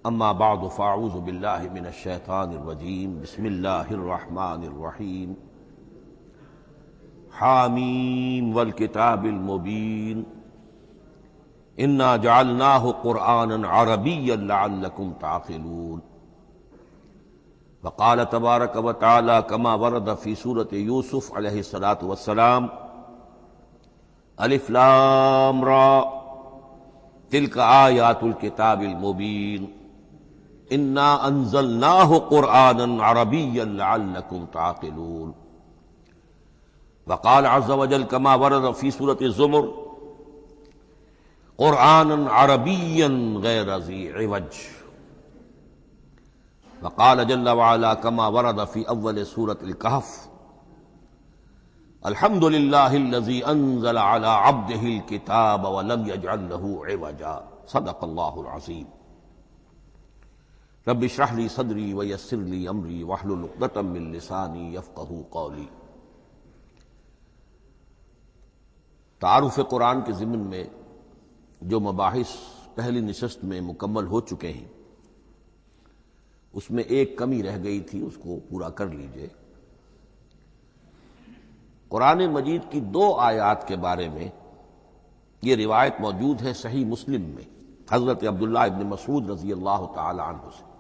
اما بعد فاعوذ باللہ من الشیطان الرجیم بسم اللہ الرحمن الرحیم حامیم والکتاب المبین انا جعلناہ قرآنا عربیا لعلکم تعقلون وقال تبارک وتعالی کما ورد فی سورۃ یوسف علیہ الصلاۃ والسلام الف لام را تلک آیات الکتاب المبین انا انزلناہ قرآنا عربیا لعلکم تعقلون وقال عز وجل كما ورد في سورة الزمر قرآنا عربيا غير ذي عوج وقال جل وعلا كما ورد في أول سورة الكهف الحمد لله الذي أنزل على عبده الكتاب ولم يجعل له عوجا صدق الله العظيم رب اشرح لي صدري ويسر لي أمري واحلل عقدة من لساني يفقهوا قولي۔ تعارف قرآن کے ضمن میں جو مباحث پہلی نشست میں مکمل ہو چکے ہیں اس میں ایک کمی رہ گئی تھی، اس کو پورا کر لیجئے۔ قرآن مجید کی 2 آیات کے بارے میں یہ روایت موجود ہے صحیح مسلم میں حضرت عبداللہ ابن مسعود رضی اللہ تعالی عنہ سے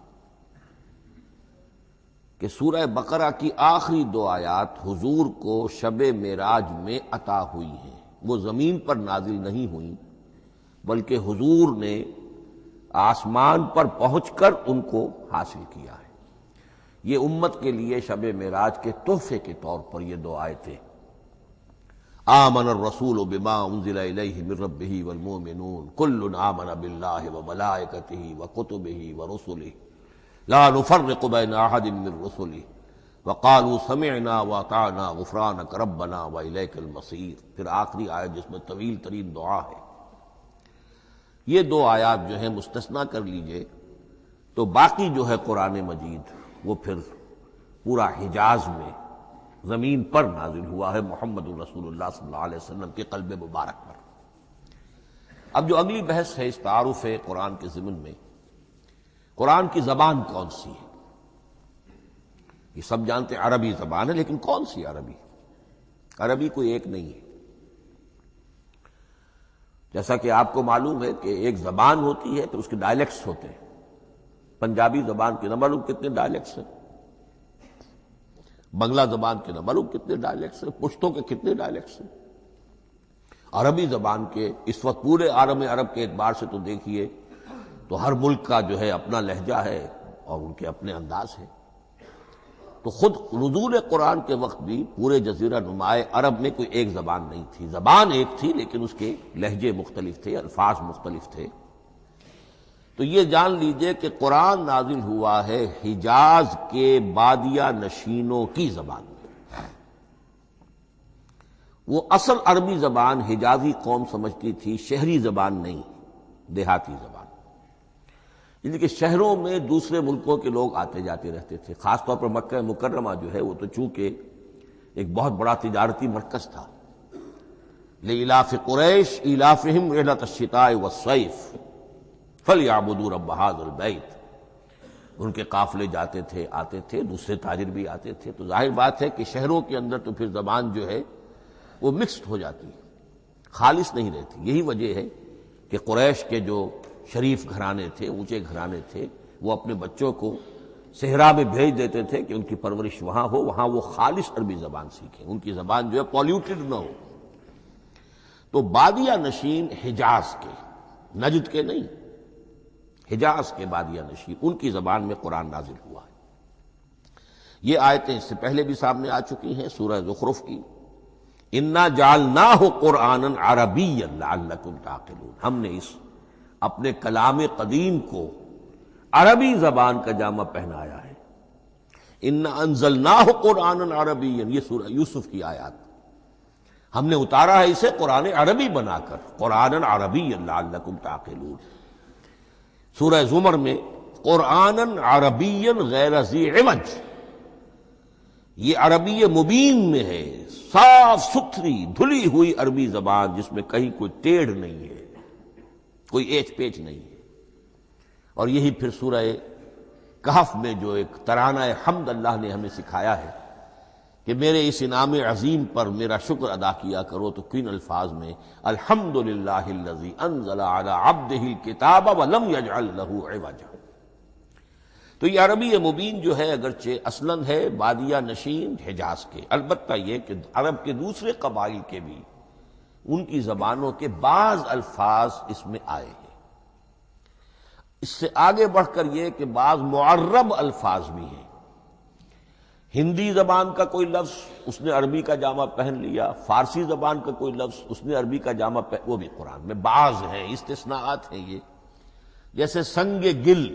کہ سورہ بقرہ کی آخری 2 آیات حضور کو شب معراج میں عطا ہوئی ہیں، وہ زمین پر نازل نہیں ہوئیں بلکہ حضور نے آسمان پر پہنچ کر ان کو حاصل کیا ہے۔ یہ امت کے لیے شب معراج کے تحفے کے طور پر یہ 2 آیتیں آمن الرسول بما انزل الیہ من ربہ والمؤمنون کل آمن باللہ وملائکتہ وکتبہ ورسلہ لا نفرق بین احد من رسلہ وقالوا سمعنا واطعنا غفرانک ربنا والیک المصیر۔ پھر آخری آیت جس میں طویل ترین دعا ہے۔ یہ 2 آیات جو ہیں مستثنیٰ کر لیجئے تو باقی جو ہے قرآن مجید وہ پھر پورا حجاز میں زمین پر نازل ہوا ہے محمد رسول اللہ صلی اللہ علیہ وسلم کے قلب مبارک پر۔ اب جو اگلی بحث ہے اس تعارف قرآن کے ضمن میں، قرآن کی زبان کون سی ہے؟ یہ سب جانتے ہیں عربی زبان ہے، لیکن کون سی عربی؟ عربی کوئی ایک نہیں ہے۔ جیسا کہ آپ کو معلوم ہے کہ ایک زبان ہوتی ہے تو اس کے ڈائلیکٹس ہوتے ہیں۔ پنجابی زبان کے نہ معلوم کتنے ڈائلیکٹس ہیں، بنگلہ زبان کے نہ معلوم کتنے ڈائلیکٹس ہیں، پشتوں کے کتنے ڈائلیکٹس ہیں۔ عربی زبان کے اس وقت پورے عالم عرب کے اعتبار سے تو دیکھیے تو ہر ملک کا جو ہے اپنا لہجہ ہے اور ان کے اپنے انداز ہے۔ تو خود نزول قرآن کے وقت بھی پورے جزیرہ نمائے عرب میں کوئی ایک زبان نہیں تھی، زبان ایک تھی لیکن اس کے لہجے مختلف تھے، الفاظ مختلف تھے۔ تو یہ جان لیجئے کہ قرآن نازل ہوا ہے حجاز کے بادیہ نشینوں کی زبان میں۔ وہ اصل عربی زبان حجازی قوم سمجھتی تھی، شہری زبان نہیں، دیہاتی زبان۔ یعنی کہ شہروں میں دوسرے ملکوں کے لوگ آتے جاتے رہتے تھے، خاص طور پر مکہ مکرمہ جو ہے وہ تو چونکہ ایک بہت بڑا تجارتی مرکز تھا۔ لإلاف قریش ایلافہم رحلۃ الشتاء والصیف فلیعبدوا رب ھذا البیت۔ ان کے قافلے جاتے تھے، آتے تھے، دوسرے تاجر بھی آتے تھے، تو ظاہر بات ہے کہ شہروں کے اندر تو پھر زبان جو ہے وہ مکسڈ ہو جاتی ہے، خالص نہیں رہتی۔ یہی وجہ ہے کہ قریش کے جو شریف گھرانے تھے، اونچے گھرانے تھے، وہ اپنے بچوں کو صحرا میں بھیج دیتے تھے کہ ان کی پرورش وہاں ہو، وہاں وہ خالص عربی زبان سیکھیں، ان کی زبان جو ہے پولیوٹڈ نہ ہو۔ تو بادیہ نشین حجاز کے، نجد کے نہیں، حجاز کے بادیہ نشین، ان کی زبان میں قرآن نازل ہوا ہے۔ یہ آیتیں اس سے پہلے بھی سامنے آ چکی ہیں سورہ زخرف کی، انا جعلناہ قرآنا عربیا لعلکم تعقلون۔ ہم نے اس اپنے کلام قدیم کو عربی زبان کا جامہ پہنایا ہے۔ انا انزلناہ قرآنا عربیا، یہ سورہ یوسف کی آیات، ہم نے اتارا ہے اسے قرآن عربی بنا کر، قرآنا عربیا لعلکم تعقلون۔ سورہ زمر میں قرآنا عربیا غیر ذی عوج، یہ عربی مبین میں ہے، صاف ستھری دھلی ہوئی عربی زبان جس میں کہیں کوئی ٹیڑھ نہیں ہے، کوئی ایچ پیچ نہیں ہے۔ اور یہی پھر سورہ کہف میں جو ایک ترانہ حمد اللہ نے ہمیں سکھایا ہے کہ میرے اس انعام عظیم پر میرا شکر ادا کیا کرو، تو کن الفاظ میں الحمدللہ الذی انزل علی عبدہ الکتاب ولم یجعل لہ عوجا۔ تو یہ عربی مبین جو ہے اگرچہ اصلاً ہے بادیہ نشین حجاز کے، البتہ یہ کہ عرب کے دوسرے قبائل کے بھی ان کی زبانوں کے بعض الفاظ اس میں آئے ہیں۔ اس سے آگے بڑھ کر یہ کہ بعض معرب الفاظ بھی ہیں۔ ہندی زبان کا کوئی لفظ اس نے عربی کا جامہ پہن لیا، فارسی زبان کا کوئی لفظ اس نے عربی کا جامہ وہ بھی قرآن میں بعض ہیں، استثناءات ہیں یہ۔ جیسے سنگ گل،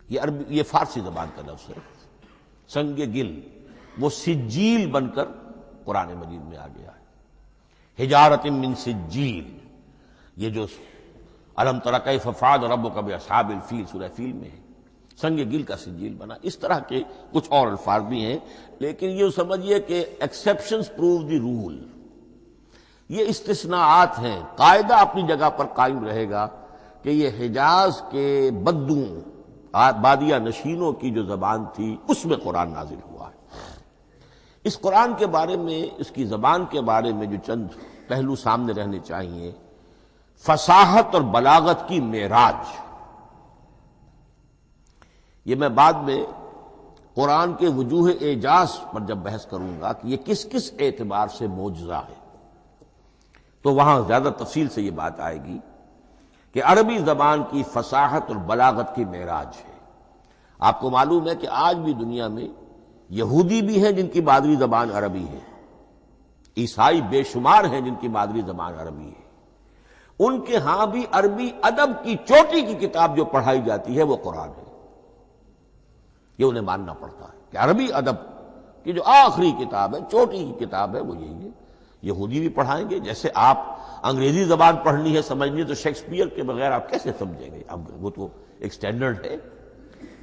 یہ فارسی زبان کا لفظ ہے، سنگ گل، وہ سجیل بن کر قرآن مجید میں آ گیا ہے۔ حجارۃ من سجیل، یہ جو الم تر کیف فعل ربک باصحاب الفیل سورہ فیل میں ہے، سنگ گل کا سجیل بنا۔ اس طرح کے کچھ اور الفاظ بھی ہیں، لیکن یہ سمجھیے کہ ایکسیپشنز پروو دی رول، یہ استثناءات ہیں، قاعدہ اپنی جگہ پر قائم رہے گا کہ یہ حجاز کے بدوں بادیہ نشینوں کی جو زبان تھی اس میں قرآن نازل ہوا ہے۔ اس قرآن کے بارے میں، اس کی زبان کے بارے میں جو چند پہلو سامنے رہنے چاہیے، فصاحت اور بلاغت کی معراج، یہ میں بعد میں قرآن کے وجوہ اعجاز پر جب بحث کروں گا کہ یہ کس کس اعتبار سے معجزہ ہے، تو وہاں زیادہ تفصیل سے یہ بات آئے گی کہ عربی زبان کی فصاحت اور بلاغت کی معراج ہے۔ آپ کو معلوم ہے کہ آج بھی دنیا میں یہودی بھی ہیں جن کی مادری زبان عربی ہے، عیسائی بے شمار ہیں جن کی مادری زبان عربی ہے، ان کے ہاں بھی عربی ادب کی چوٹی کی کتاب جو پڑھائی جاتی ہے وہ قرآن ہے۔ یہ انہیں ماننا پڑتا ہے کہ عربی ادب کی جو آخری کتاب ہے، چوٹی کی کتاب ہے، وہ یہی ہے۔ یہودی بھی پڑھائیں گے، جیسے آپ انگریزی زبان پڑھنی ہے سمجھنی ہے تو شیکسپیئر کے بغیر آپ کیسے سمجھیں گے؟ اب وہ تو ایک سٹینڈرڈ ہے۔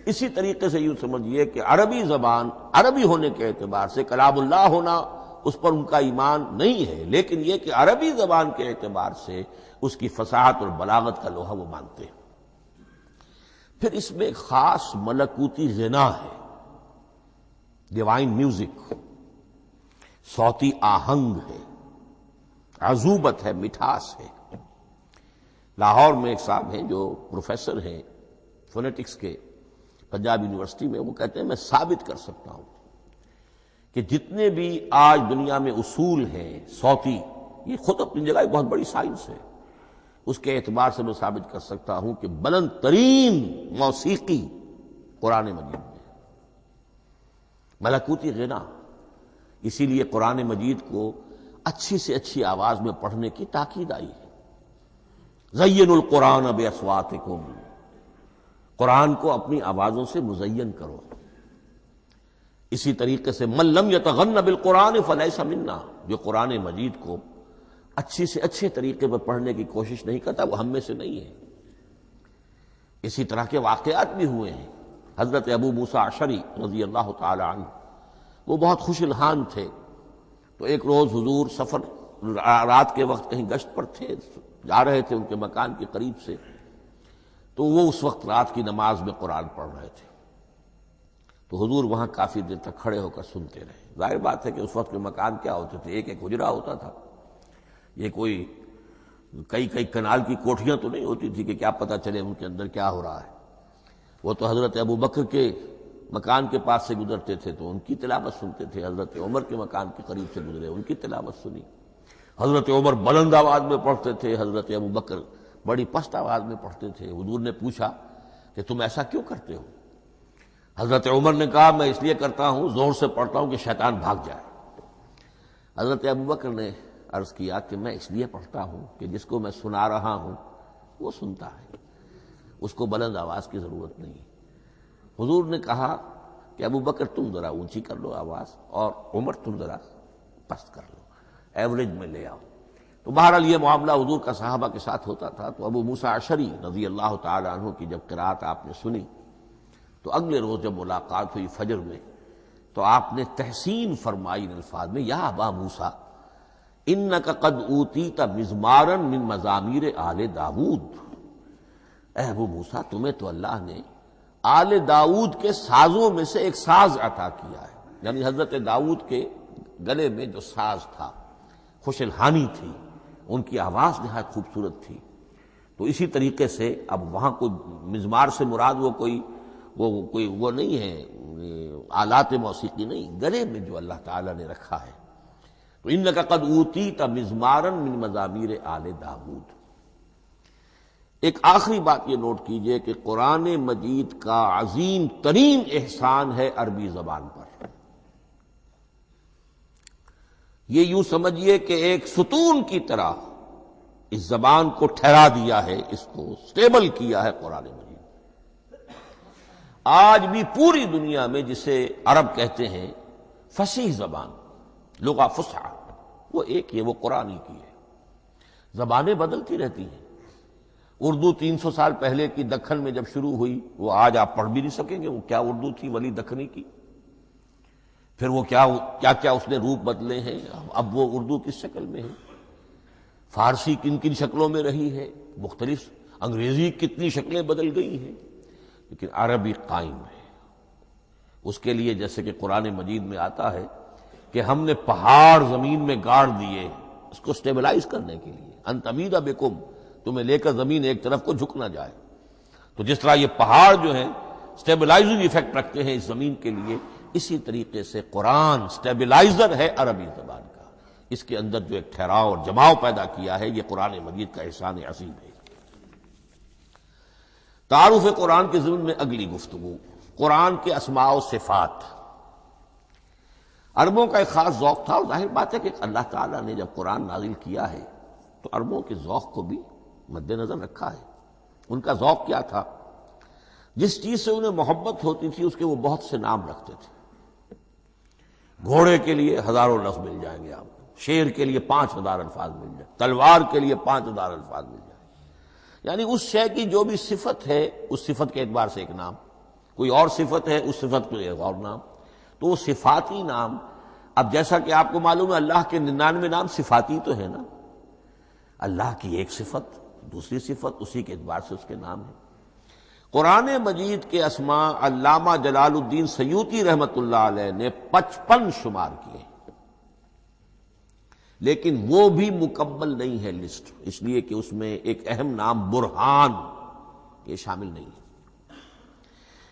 اسی طریقے سے یوں سمجھیے کہ عربی زبان عربی ہونے کے اعتبار سے کلام اللہ ہونا اس پر ان کا ایمان نہیں ہے، لیکن یہ کہ عربی زبان کے اعتبار سے اس کی فصاحت اور بلاغت کا لوہا وہ مانتے ہیں۔ پھر اس میں ایک خاص ملکوتی غنا ہے، ڈیوائن میوزک، صوتی آہنگ ہے، عذوبت ہے، مٹھاس ہے۔ لاہور میں ایک صاحب ہیں جو پروفیسر ہیں فونیٹکس کے پنجاب یونیورسٹی میں، وہ کہتے ہیں میں ثابت کر سکتا ہوں کہ جتنے بھی آج دنیا میں اصول ہیں صوتی، یہ خود اپنی جگہ ایک بہت بڑی سائنس ہے، اس کے اعتبار سے میں ثابت کر سکتا ہوں کہ بلند ترین موسیقی قرآن مجید میں ہے، ملکوتی غنا۔ اسی لیے قرآن مجید کو اچھی سے اچھی آواز میں پڑھنے کی تاکید آئی ہے۔ زینوا القرآن باصواتکم، قرآن کو اپنی آوازوں سے مزین کرو۔ اسی طریقے سے من لم یتغن بالقرآن فلیس منا، جو قرآن مجید کو اچھی سے اچھے طریقے پر پڑھنے کی کوشش نہیں کرتا وہ ہم میں سے نہیں ہے۔ اسی طرح کے واقعات بھی ہوئے ہیں۔ حضرت ابو موسیٰ اشعری رضی اللہ تعالی عنہ، وہ بہت خوش الحان تھے، تو ایک روز حضور سفر رات کے وقت کہیں گشت پر تھے، جا رہے تھے ان کے مکان کے قریب سے، تو وہ اس وقت رات کی نماز میں قرآن پڑھ رہے تھے، تو حضور وہاں کافی دیر تک کھڑے ہو کر سنتے رہے۔ ظاہر بات ہے کہ اس وقت کے مکان کیا ہوتے تھے، ایک ایک حجرہ ہوتا تھا، یہ کوئی کئی کنال کی کوٹھیاں تو نہیں ہوتی تھی کہ کیا پتہ چلے ان کے اندر کیا ہو رہا ہے۔ وہ تو حضرت ابو بکر کے مکان کے پاس سے گزرتے تھے تو ان کی تلاوت سنتے تھے، حضرت عمر کے مکان کے قریب سے گزرے ان کی تلاوت سنی، حضرت عمر بلند آواز میں پڑھتے تھے، حضرت ابو بکر بڑی پست آواز میں پڑھتے تھے۔ حضور نے پوچھا کہ تم ایسا کیوں کرتے ہو؟ حضرت عمر نے کہا میں اس لیے کرتا ہوں، زور سے پڑھتا ہوں کہ شیطان بھاگ جائے۔ حضرت ابو بکر نے عرض کیا کہ میں اس لیے پڑھتا ہوں کہ جس کو میں سنا رہا ہوں وہ سنتا ہے، اس کو بلند آواز کی ضرورت نہیں۔ حضور نے کہا کہ ابو بکر تم ذرا اونچی کر لو آواز، اور عمر تم ذرا پست کر لو، ایوریج میں لے آؤ۔ تو بہرحال یہ معاملہ حضور کا صحابہ کے ساتھ ہوتا تھا۔ تو ابو موسیٰ اشعری رضی اللہ تعالی عنہ کی جب قرات آپ نے سنی تو اگلے روز جب ملاقات ہوئی فجر میں، تو آپ نے تحسین فرمائی ان الفاظ میں، یا ابا موسیٰ انک قد اوتیت مزمارا من مزامیر آل داود، اے ابو موسیٰ تمہیں تو اللہ نے آل داؤد کے سازوں میں سے ایک ساز عطا کیا ہے، یعنی حضرت داؤد کے گلے میں جو ساز تھا، خوش الحانی تھی، ان کی آواز نہایت خوبصورت تھی۔ تو اسی طریقے سے اب وہاں کوئی مزمار سے مراد وہ نہیں ہے، آلات موسیقی نہیں، گلے میں جو اللہ تعالیٰ نے رکھا ہے۔ تو انک قد اوتیت مزمارا من مزامیر آل داؤد۔ ایک آخری بات یہ نوٹ کیجئے کہ قرآن مجید کا عظیم ترین احسان ہے عربی زبان پر۔ یہ یوں سمجھیے کہ ایک ستون کی طرح اس زبان کو ٹھہرا دیا ہے، اس کو سٹیبل کیا ہے قرآن مجید۔ آج بھی پوری دنیا میں جسے عرب کہتے ہیں فصیح زبان، لغہ فصحی، وہ ایک ہے، وہ قرآن ہی کی ہے۔ زبانیں بدلتی رہتی ہیں۔ اردو 300 سال پہلے کی دکن میں جب شروع ہوئی، وہ آج آپ پڑھ بھی نہیں سکیں گے وہ کیا اردو تھی ولی دکنی کی۔ پھر وہ کیا اس نے روپ بدلے ہیں، اب وہ اردو کس شکل میں ہے، فارسی کن کن شکلوں میں رہی ہے، مختلف انگریزی کتنی شکلیں بدل گئی ہیں، لیکن عربی قائم ہے۔ اس کے لیے جیسے کہ قرآن مجید میں آتا ہے کہ ہم نے پہاڑ زمین میں گاڑ دیے اس کو سٹیبلائز کرنے کے لیے، ان تمید بکم، تمہیں لے کر زمین ایک طرف کو جھک نہ جائے۔ تو جس طرح یہ پہاڑ جو ہیں سٹیبلائزنگ ایفیکٹ رکھتے ہیں اس زمین کے لیے، اسی طریقے سے قرآن سٹیبلائزر ہے عربی زبان کا۔ اس کے اندر جو ایک ٹھہراؤ اور جماؤ پیدا کیا ہے، یہ قرآن مجید کا احسان عظیم ہے۔ تعارف قرآن کے ضمن میں اگلی گفتگو، قرآن کے اسماء و صفات۔ عربوں کا ایک خاص ذوق تھا، اور ظاہر بات ہے کہ اللہ تعالیٰ نے جب قرآن نازل کیا ہے تو عربوں کے ذوق کو بھی مد نظر رکھا ہے۔ ان کا ذوق کیا تھا؟ جس چیز سے انہیں محبت ہوتی تھی اس کے وہ بہت سے نام رکھتے تھے۔ گھوڑے کے لیے ہزاروں لفظ مل جائیں گے آپ کو، شیر کے لیے 5000 الفاظ مل جائیں، تلوار کے لیے 5000 الفاظ مل جائیں، یعنی اس شے کی جو بھی صفت ہے اس صفت کے اعتبار سے ایک نام، کوئی اور صفت ہے اس صفت کو ایک اور نام۔ تو وہ صفاتی نام، اب جیسا کہ آپ کو معلوم ہے اللہ کے 99 نام صفاتی تو ہے نا، اللہ کی ایک صفت دوسری صفت، اسی کے اعتبار سے اس کے نام ہیں۔ قرآن مجید کے اسماء علامہ جلال الدین سیوطی رحمۃ اللہ علیہ نے 55 شمار کیے، لیکن وہ بھی مکمل نہیں ہے لسٹ، اس لیے کہ اس میں ایک اہم نام برہان یہ شامل نہیں ہے۔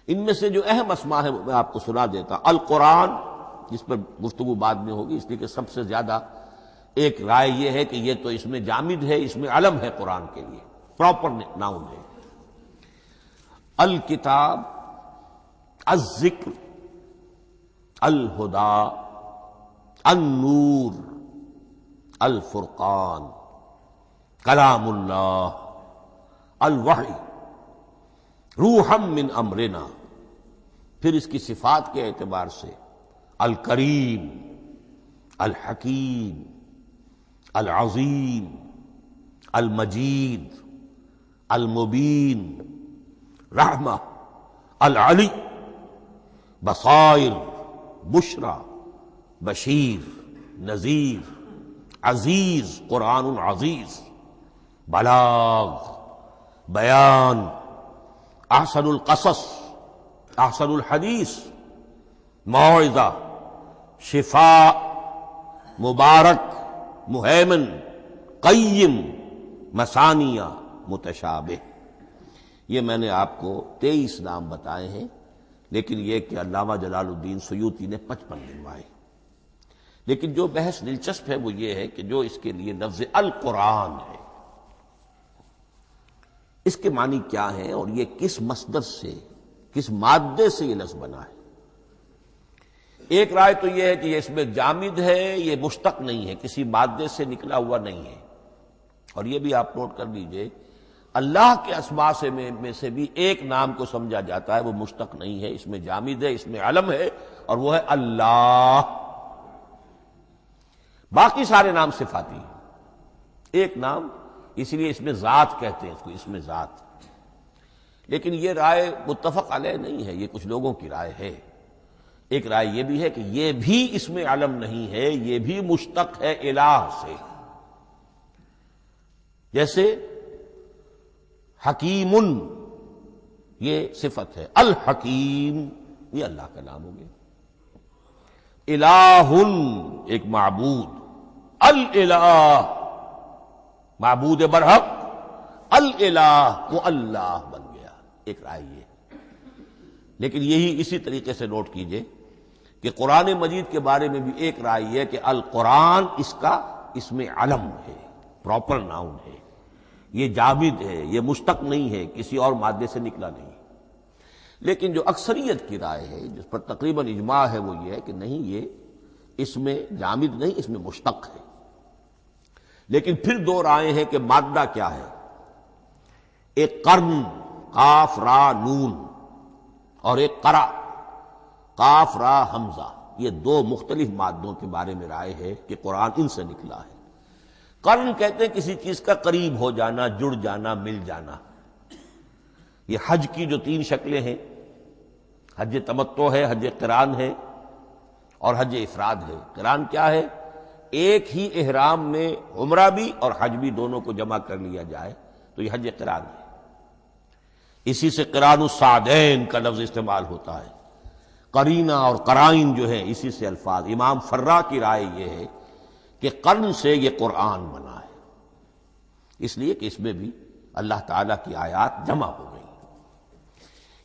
ان میں سے جو اہم اسماء ہے وہ میں آپ کو سنا دیتا۔ القرآن، جس پر گفتگو بعد میں ہوگی، اس لیے کہ سب سے زیادہ ایک رائے یہ ہے کہ یہ تو اس میں جامد ہے، اس میں علم ہے قرآن کے لیے، پراپر ناؤن ہے۔ الکتاب، الذکر، الہدی، النور، الفرقان، کلام اللہ، الوحی، روحا من امرنا۔ پھر اس کی صفات کے اعتبار سے الکریم، الحکیم، العظیم، المجید، المبین، رحمہ، العلی، بصائر، بشرا، بشیر، نذیر، عزیز، قرآن عزیز، بلاغ، بیان، احسن القصص، احسن الحدیث، موعظہ، شفاء، مبارک، مہیمن، قیم، مثانیہ، متشابہ۔ یہ میں نے آپ کو 23 نام بتائے ہیں، لیکن یہ کہ علامہ جلال الدین سیوطی نے 55 گنوائے۔ لیکن جو بحث دلچسپ ہے وہ یہ ہے کہ جو اس کے لیے لفظ القرآن ہے، اس کے معنی کیا ہے اور یہ کس مصدر سے، کس مادے سے یہ لفظ بنا ہے۔ ایک رائے تو یہ ہے کہ یہ اس میں جامد ہے، یہ مشتق نہیں ہے، کسی مادے سے نکلا ہوا نہیں ہے۔ اور یہ بھی آپ نوٹ کر لیجئے، اللہ کے اسماء میں سے بھی ایک نام کو سمجھا جاتا ہے وہ مشتق نہیں ہے، اس میں جامد ہے، اس میں علم ہے، اور وہ ہے اللہ۔ باقی سارے نام صفاتی ہیں، ایک نام، اس لیے اس میں ذات کہتے ہیں، اس کو اس میں ذات۔ لیکن یہ رائے متفق علیہ نہیں ہے، یہ کچھ لوگوں کی رائے ہے۔ ایک رائے یہ بھی ہے کہ یہ بھی اس میں علم نہیں ہے، یہ بھی مشتق ہے الہ سے۔ جیسے حکیم یہ صفت ہے. الحکیم یہ اللہ کا نام ہو گیا. الہ ایک معبود، الالہ معبود برحق، الالہ وہ اللہ بن گیا. ایک رائے یہ. لیکن یہی اسی طریقے سے نوٹ کیجئے کہ قرآن مجید کے بارے میں بھی ایک رائے ہے کہ القرآن اس کا اسم علم ہے، پراپر ناؤن ہے، یہ جامد ہے، یہ مشتق نہیں ہے، کسی اور مادے سے نکلا نہیں. لیکن جو اکثریت کی رائے ہے، جس پر تقریباً اجماع ہے، وہ یہ ہے کہ نہیں، یہ اسم جامد نہیں، اسم مشتق ہے. لیکن پھر دو رائے ہیں کہ مادہ کیا ہے. ایک قرن قاف را نون اور ایک قرا قاف را حمزہ، یہ دو مختلف مادوں کے بارے میں رائے ہے کہ قرآن ان سے نکلا ہے. قرن کہتے ہیں کسی چیز کا قریب ہو جانا، جڑ جانا، مل جانا. یہ حج کی جو تین شکلیں ہیں، حج تمتع ہے، حج قران ہے اور حج افراد ہے. قران کیا ہے؟ ایک ہی احرام میں عمرہ بھی اور حج بھی دونوں کو جمع کر لیا جائے تو یہ حج قران ہے. اسی سے قران الصعدین کا لفظ استعمال ہوتا ہے. قرینہ اور قرائن جو ہے اسی سے الفاظ. امام فرا کی رائے یہ ہے کہ قرن سے یہ قرآن بنا ہے، اس لیے کہ اس میں بھی اللہ تعالیٰ کی آیات جمع ہو گئی.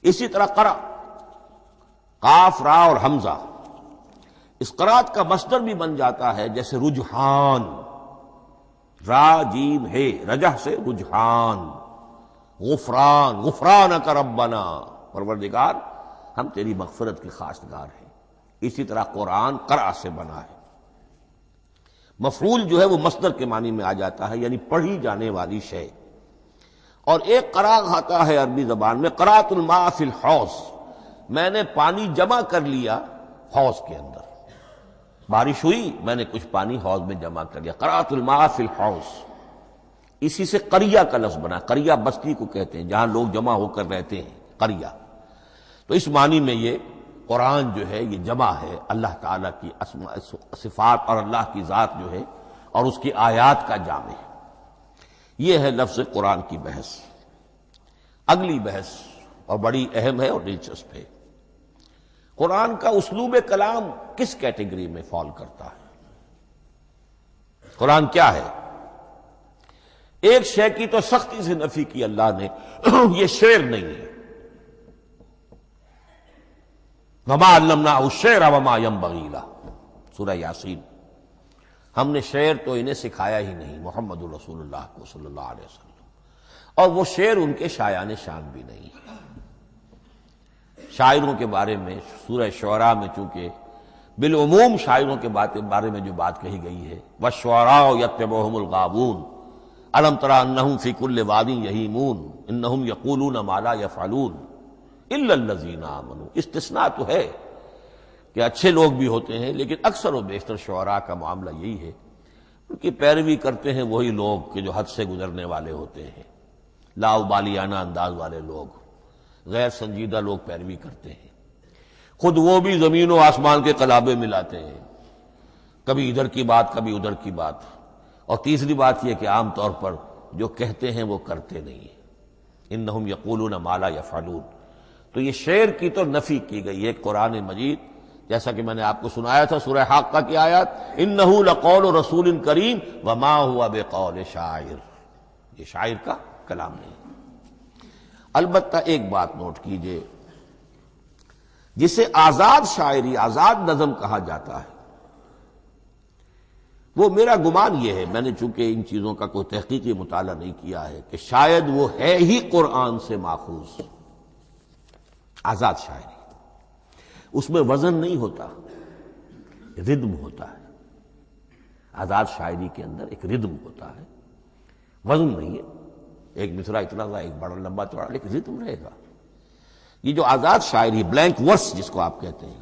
اسی طرح قرأ قاف را اور حمزہ، اس قرات کا مصدر بھی بن جاتا ہے، جیسے رجحان، را جیم ہے، رجح سے رجحان. غفران، غفرانک ربنا، پروردگار ہم تیری مغفرت کے خواستگار ہیں. اسی طرح قرآن قرأ سے بنا ہے. مفعول جو ہے وہ مصدر کے معنی میں آ جاتا ہے، یعنی پڑھی جانے والی شے. اور ایک قرأ آتا ہے عربی زبان میں، قرأت الماء فی الحوض، میں نے پانی جمع کر لیا حوض کے اندر. بارش ہوئی، میں نے کچھ پانی حوض میں جمع کر لیا. قرأت الماء فی الحوض. اسی سے قریہ کا لفظ بنا. قریہ بستی کو کہتے ہیں جہاں لوگ جمع ہو کر رہتے ہیں، قریہ. تو اس معنی میں یہ قرآن جو ہے یہ جمع ہے اللہ تعالیٰ کی اسماء صفات اور اللہ کی ذات جو ہے اور اس کی آیات کا جامع ہے. یہ ہے لفظ قرآن کی بحث. اگلی بحث اور بڑی اہم ہے اور دلچسپ ہے، قرآن کا اسلوب کلام کس کیٹیگری میں فال کرتا ہے؟ قرآن کیا ہے؟ ایک شے کی تو سختی سے نفی کی اللہ نے، یہ شعر نہیں ہے. وما علمناہ الشعر وما ينبغی لہ، سورہ یاسین. ہم نے شعر تو انہیں سکھایا ہی نہیں، محمد الرسول اللہ کو صلی اللہ علیہ وسلم، اور وہ شعر ان کے شایان شان بھی نہیں. شاعروں کے بارے میں سورہ شعراء میں چونکہ بالعموم شاعروں کے بارے میں جو بات کہی گئی ہے، وَالشُّعَرَاءُ يَتَّبِعُهُمُ الْغَاوُونَ أَلَمْ تَرَ أَنَّهُمْ فِي كُلِّ وَادٍ يَهِيمُونَ إِنَّهُمْ يَقُولُونَ مَا لَا يَفْعَلُونَ إِلَّا الَّذِينَ آمَنُوا. استثناء تو ہے کہ اچھے لوگ بھی ہوتے ہیں، لیکن اکثر و بیشتر شعراء کا معاملہ یہی ہے، ان کی پیروی کرتے ہیں وہی لوگ کہ جو حد سے گزرنے والے ہوتے ہیں، لاؤبالیانہ انداز والے لوگ، غیر سنجیدہ لوگ پیروی کرتے ہیں. خود وہ بھی زمین و آسمان کے قلابے ملاتے ہیں، کبھی ادھر کی بات کبھی ادھر کی بات. اور تیسری بات یہ کہ عام طور پر جو کہتے ہیں وہ کرتے نہیں ہیں. انہم یقولون ما لا یفعلون. تو یہ شعر کی تو نفی کی گئی ہے. قرآن مجید جیسا کہ میں نے آپ کو سنایا تھا سورہ حاقہ کی آیات، انہ لقول رسول کریم وما هو بقول شاعر، یہ شاعر کا کلام نہیں. البتہ ایک بات نوٹ کیجئے، جسے آزاد شاعری، آزاد نظم کہا جاتا ہے، وہ میرا گمان یہ ہے، میں نے چونکہ ان چیزوں کا کوئی تحقیقی مطالعہ نہیں کیا ہے، کہ شاید وہ ہے ہی قرآن سے ماخوذ. آزاد شاعری، اس میں وزن نہیں ہوتا، ردم ہوتا ہے. آزاد شاعری کے اندر ایک ردم ہوتا ہے، وزن نہیں ہے. ایک مصرع اتنا سا، ایک بڑا لمبا چوڑا، لیکن ردم رہے گا. یہ جو آزاد شاعری، بلینک ورس جس کو آپ کہتے ہیں،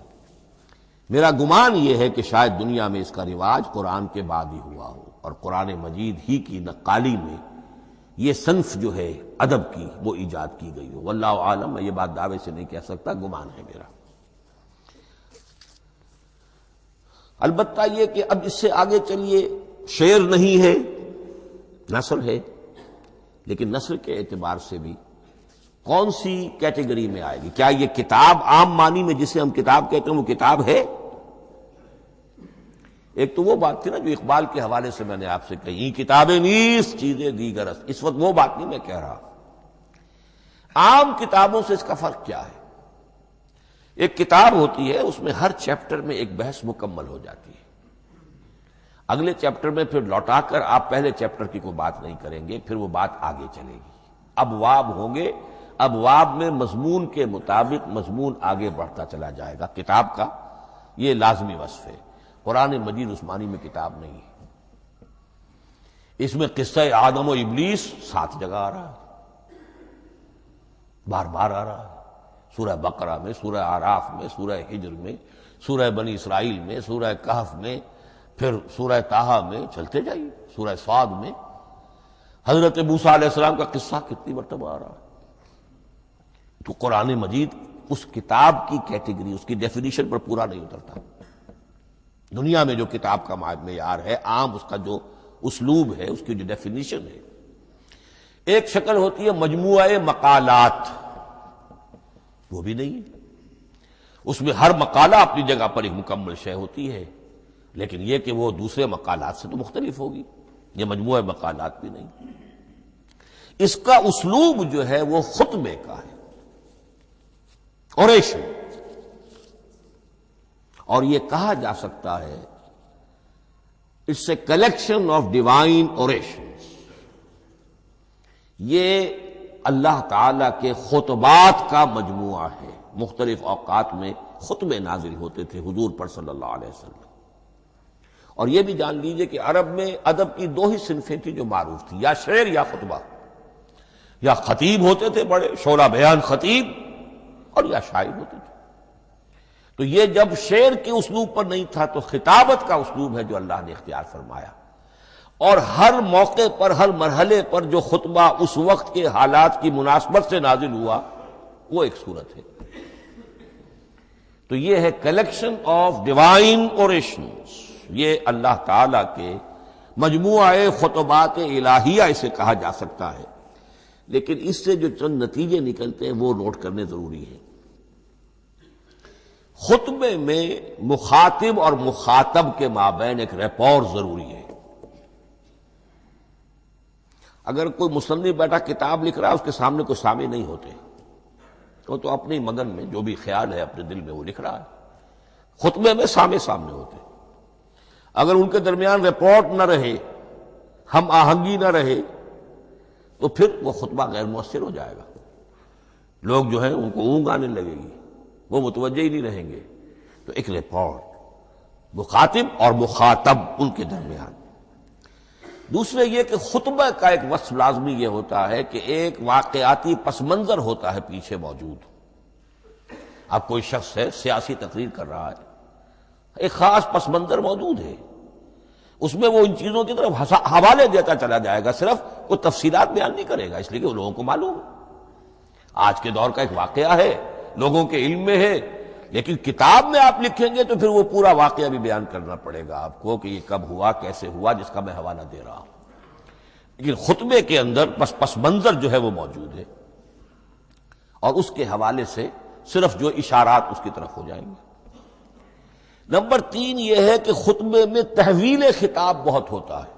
میرا گمان یہ ہے کہ شاید دنیا میں اس کا رواج قرآن کے بعد ہی ہوا ہو، اور قرآن مجید ہی کی نقالی میں یہ صنف جو ہے ادب کی وہ ایجاد کی گئی ہو. واللہ عالم، میں یہ بات دعوے سے نہیں کہہ سکتا، گمان ہے میرا. البتہ یہ کہ اب اس سے آگے چلیے، شعر نہیں ہے، نثر ہے، لیکن نثر کے اعتبار سے بھی کون سی کیٹیگری میں آئے گی؟ کیا یہ کتاب عام معنی میں جسے ہم کتاب کہتے ہیں وہ کتاب ہے؟ ایک تو وہ بات تھی نا جو اقبال کے حوالے سے میں نے آپ سے کہی، کتابیں نیز چیزیں دیگر است، اس وقت وہ بات نہیں میں کہہ رہا۔ عام کتابوں سے اس کا فرق کیا ہے؟ ایک کتاب ہوتی ہے، اس میں ہر چیپٹر میں ایک بحث مکمل ہو جاتی ہے، اگلے چیپٹر میں پھر لوٹا کر آپ پہلے چیپٹر کی کوئی بات نہیں کریں گے، پھر وہ بات آگے چلے گی، ابواب ہوں گے، ابواب میں مضمون کے مطابق مضمون آگے بڑھتا چلا جائے گا۔ کتاب کا یہ لازمی وصف ہے۔ قرآن مجید عثمانی میں کتاب نہیں ہے، اس میں قصہ آدم و ابلیس 7 جگہ آ رہا ہے، بار بار آ رہا ہے، سورہ بقرہ میں، سورہ اعراف میں، سورہ ہجر میں، سورہ بنی اسرائیل میں، سورہ کہف میں، پھر سورہ طٰہٰ میں، چلتے جائیے، سورہ صاد میں حضرت موسیٰ علیہ السلام کا قصہ کتنی مرتبہ آ رہا ہے۔ تو قرآن مجید اس کتاب کی کیٹیگری، اس کی ڈیفینیشن پر پورا نہیں اترتا۔ دنیا میں جو کتاب کا معیار ہے، عام اس کا جو اسلوب ہے، اس کی جو ڈیفینیشن ہے، ایک شکل ہوتی ہے مجموعہ مقالات، وہ بھی نہیں ہے، اس میں ہر مقالہ اپنی جگہ پر ایک مکمل شے ہوتی ہے، لیکن یہ کہ وہ دوسرے مقالات سے تو مختلف ہوگی، یہ مجموعہ مقالات بھی نہیں۔ اس کا اسلوب جو ہے وہ خطبے کا ہے، اوریشن، اور یہ کہا جا سکتا ہے it's a collection of divine orations, یہ اللہ تعالی کے خطبات کا مجموعہ ہے۔ مختلف اوقات میں خطبے نازل ہوتے تھے حضور پر صلی اللہ علیہ وسلم، اور یہ بھی جان لیجئے کہ عرب میں ادب کی 2 ہی صنفیں تھیں جو معروف تھیں، یا شعر یا خطبہ، یا خطیب ہوتے تھے بڑے شعرا بیان خطیب، اور یا شاعر ہوتے تھے۔ تو یہ جب شعر کے اسلوب پر نہیں تھا تو خطابت کا اسلوب ہے جو اللہ نے اختیار فرمایا، اور ہر موقع پر، ہر مرحلے پر جو خطبہ اس وقت کے حالات کی مناسبت سے نازل ہوا وہ ایک صورت ہے۔ تو یہ ہے کلیکشن آف ڈیوائن اوریشنز، یہ اللہ تعالی کے مجموعہ خطبات الہیہ اسے کہا جا سکتا ہے، لیکن اس سے جو چند نتیجے نکلتے ہیں وہ نوٹ کرنے ضروری ہیں۔ خطبے میں مخاطب اور مخاطب کے مابین ایک ریپور ضروری ہے۔ اگر کوئی مصنف بیٹا کتاب لکھ رہا ہے، اس کے سامنے کوئی سامع نہیں ہوتے، وہ تو اپنی مگن میں جو بھی خیال ہے اپنے دل میں وہ لکھ رہا ہے۔ خطبے میں سامنے ہوتے، اگر ان کے درمیان رپورٹ نہ رہے، ہم آہنگی نہ رہے، تو پھر وہ خطبہ غیر مؤثر ہو جائے گا، لوگ جو ہیں ان کو اونگ آنے لگے گی، وہ متوجہ ہی نہیں رہیں گے۔ تو ایک رپورٹ مخاطب اور مخاطب ان کے درمیان۔ دوسرے یہ کہ خطبہ کا ایک وصف لازمی یہ ہوتا ہے کہ ایک واقعاتی پس منظر ہوتا ہے پیچھے موجود۔ اب کوئی شخص ہے سیاسی تقریر کر رہا ہے، ایک خاص پس منظر موجود ہے، اس میں وہ ان چیزوں کی طرف حوالے دیتا چلا جائے گا، صرف کوئی تفصیلات بیان نہیں کرے گا، اس لیے کہ وہ لوگوں کو معلوم ہے آج کے دور کا ایک واقعہ ہے، لوگوں کے علم میں ہے، لیکن کتاب میں آپ لکھیں گے تو پھر وہ پورا واقعہ بھی بیان کرنا پڑے گا آپ کو کہ یہ کب ہوا، کیسے ہوا، جس کا میں حوالہ دے رہا ہوں۔ لیکن خطبے کے اندر پس منظر جو ہے وہ موجود ہے، اور اس کے حوالے سے صرف جو اشارات اس کی طرف ہو جائیں گے۔ نمبر 3 یہ ہے کہ خطبے میں تحویل خطاب بہت ہوتا ہے۔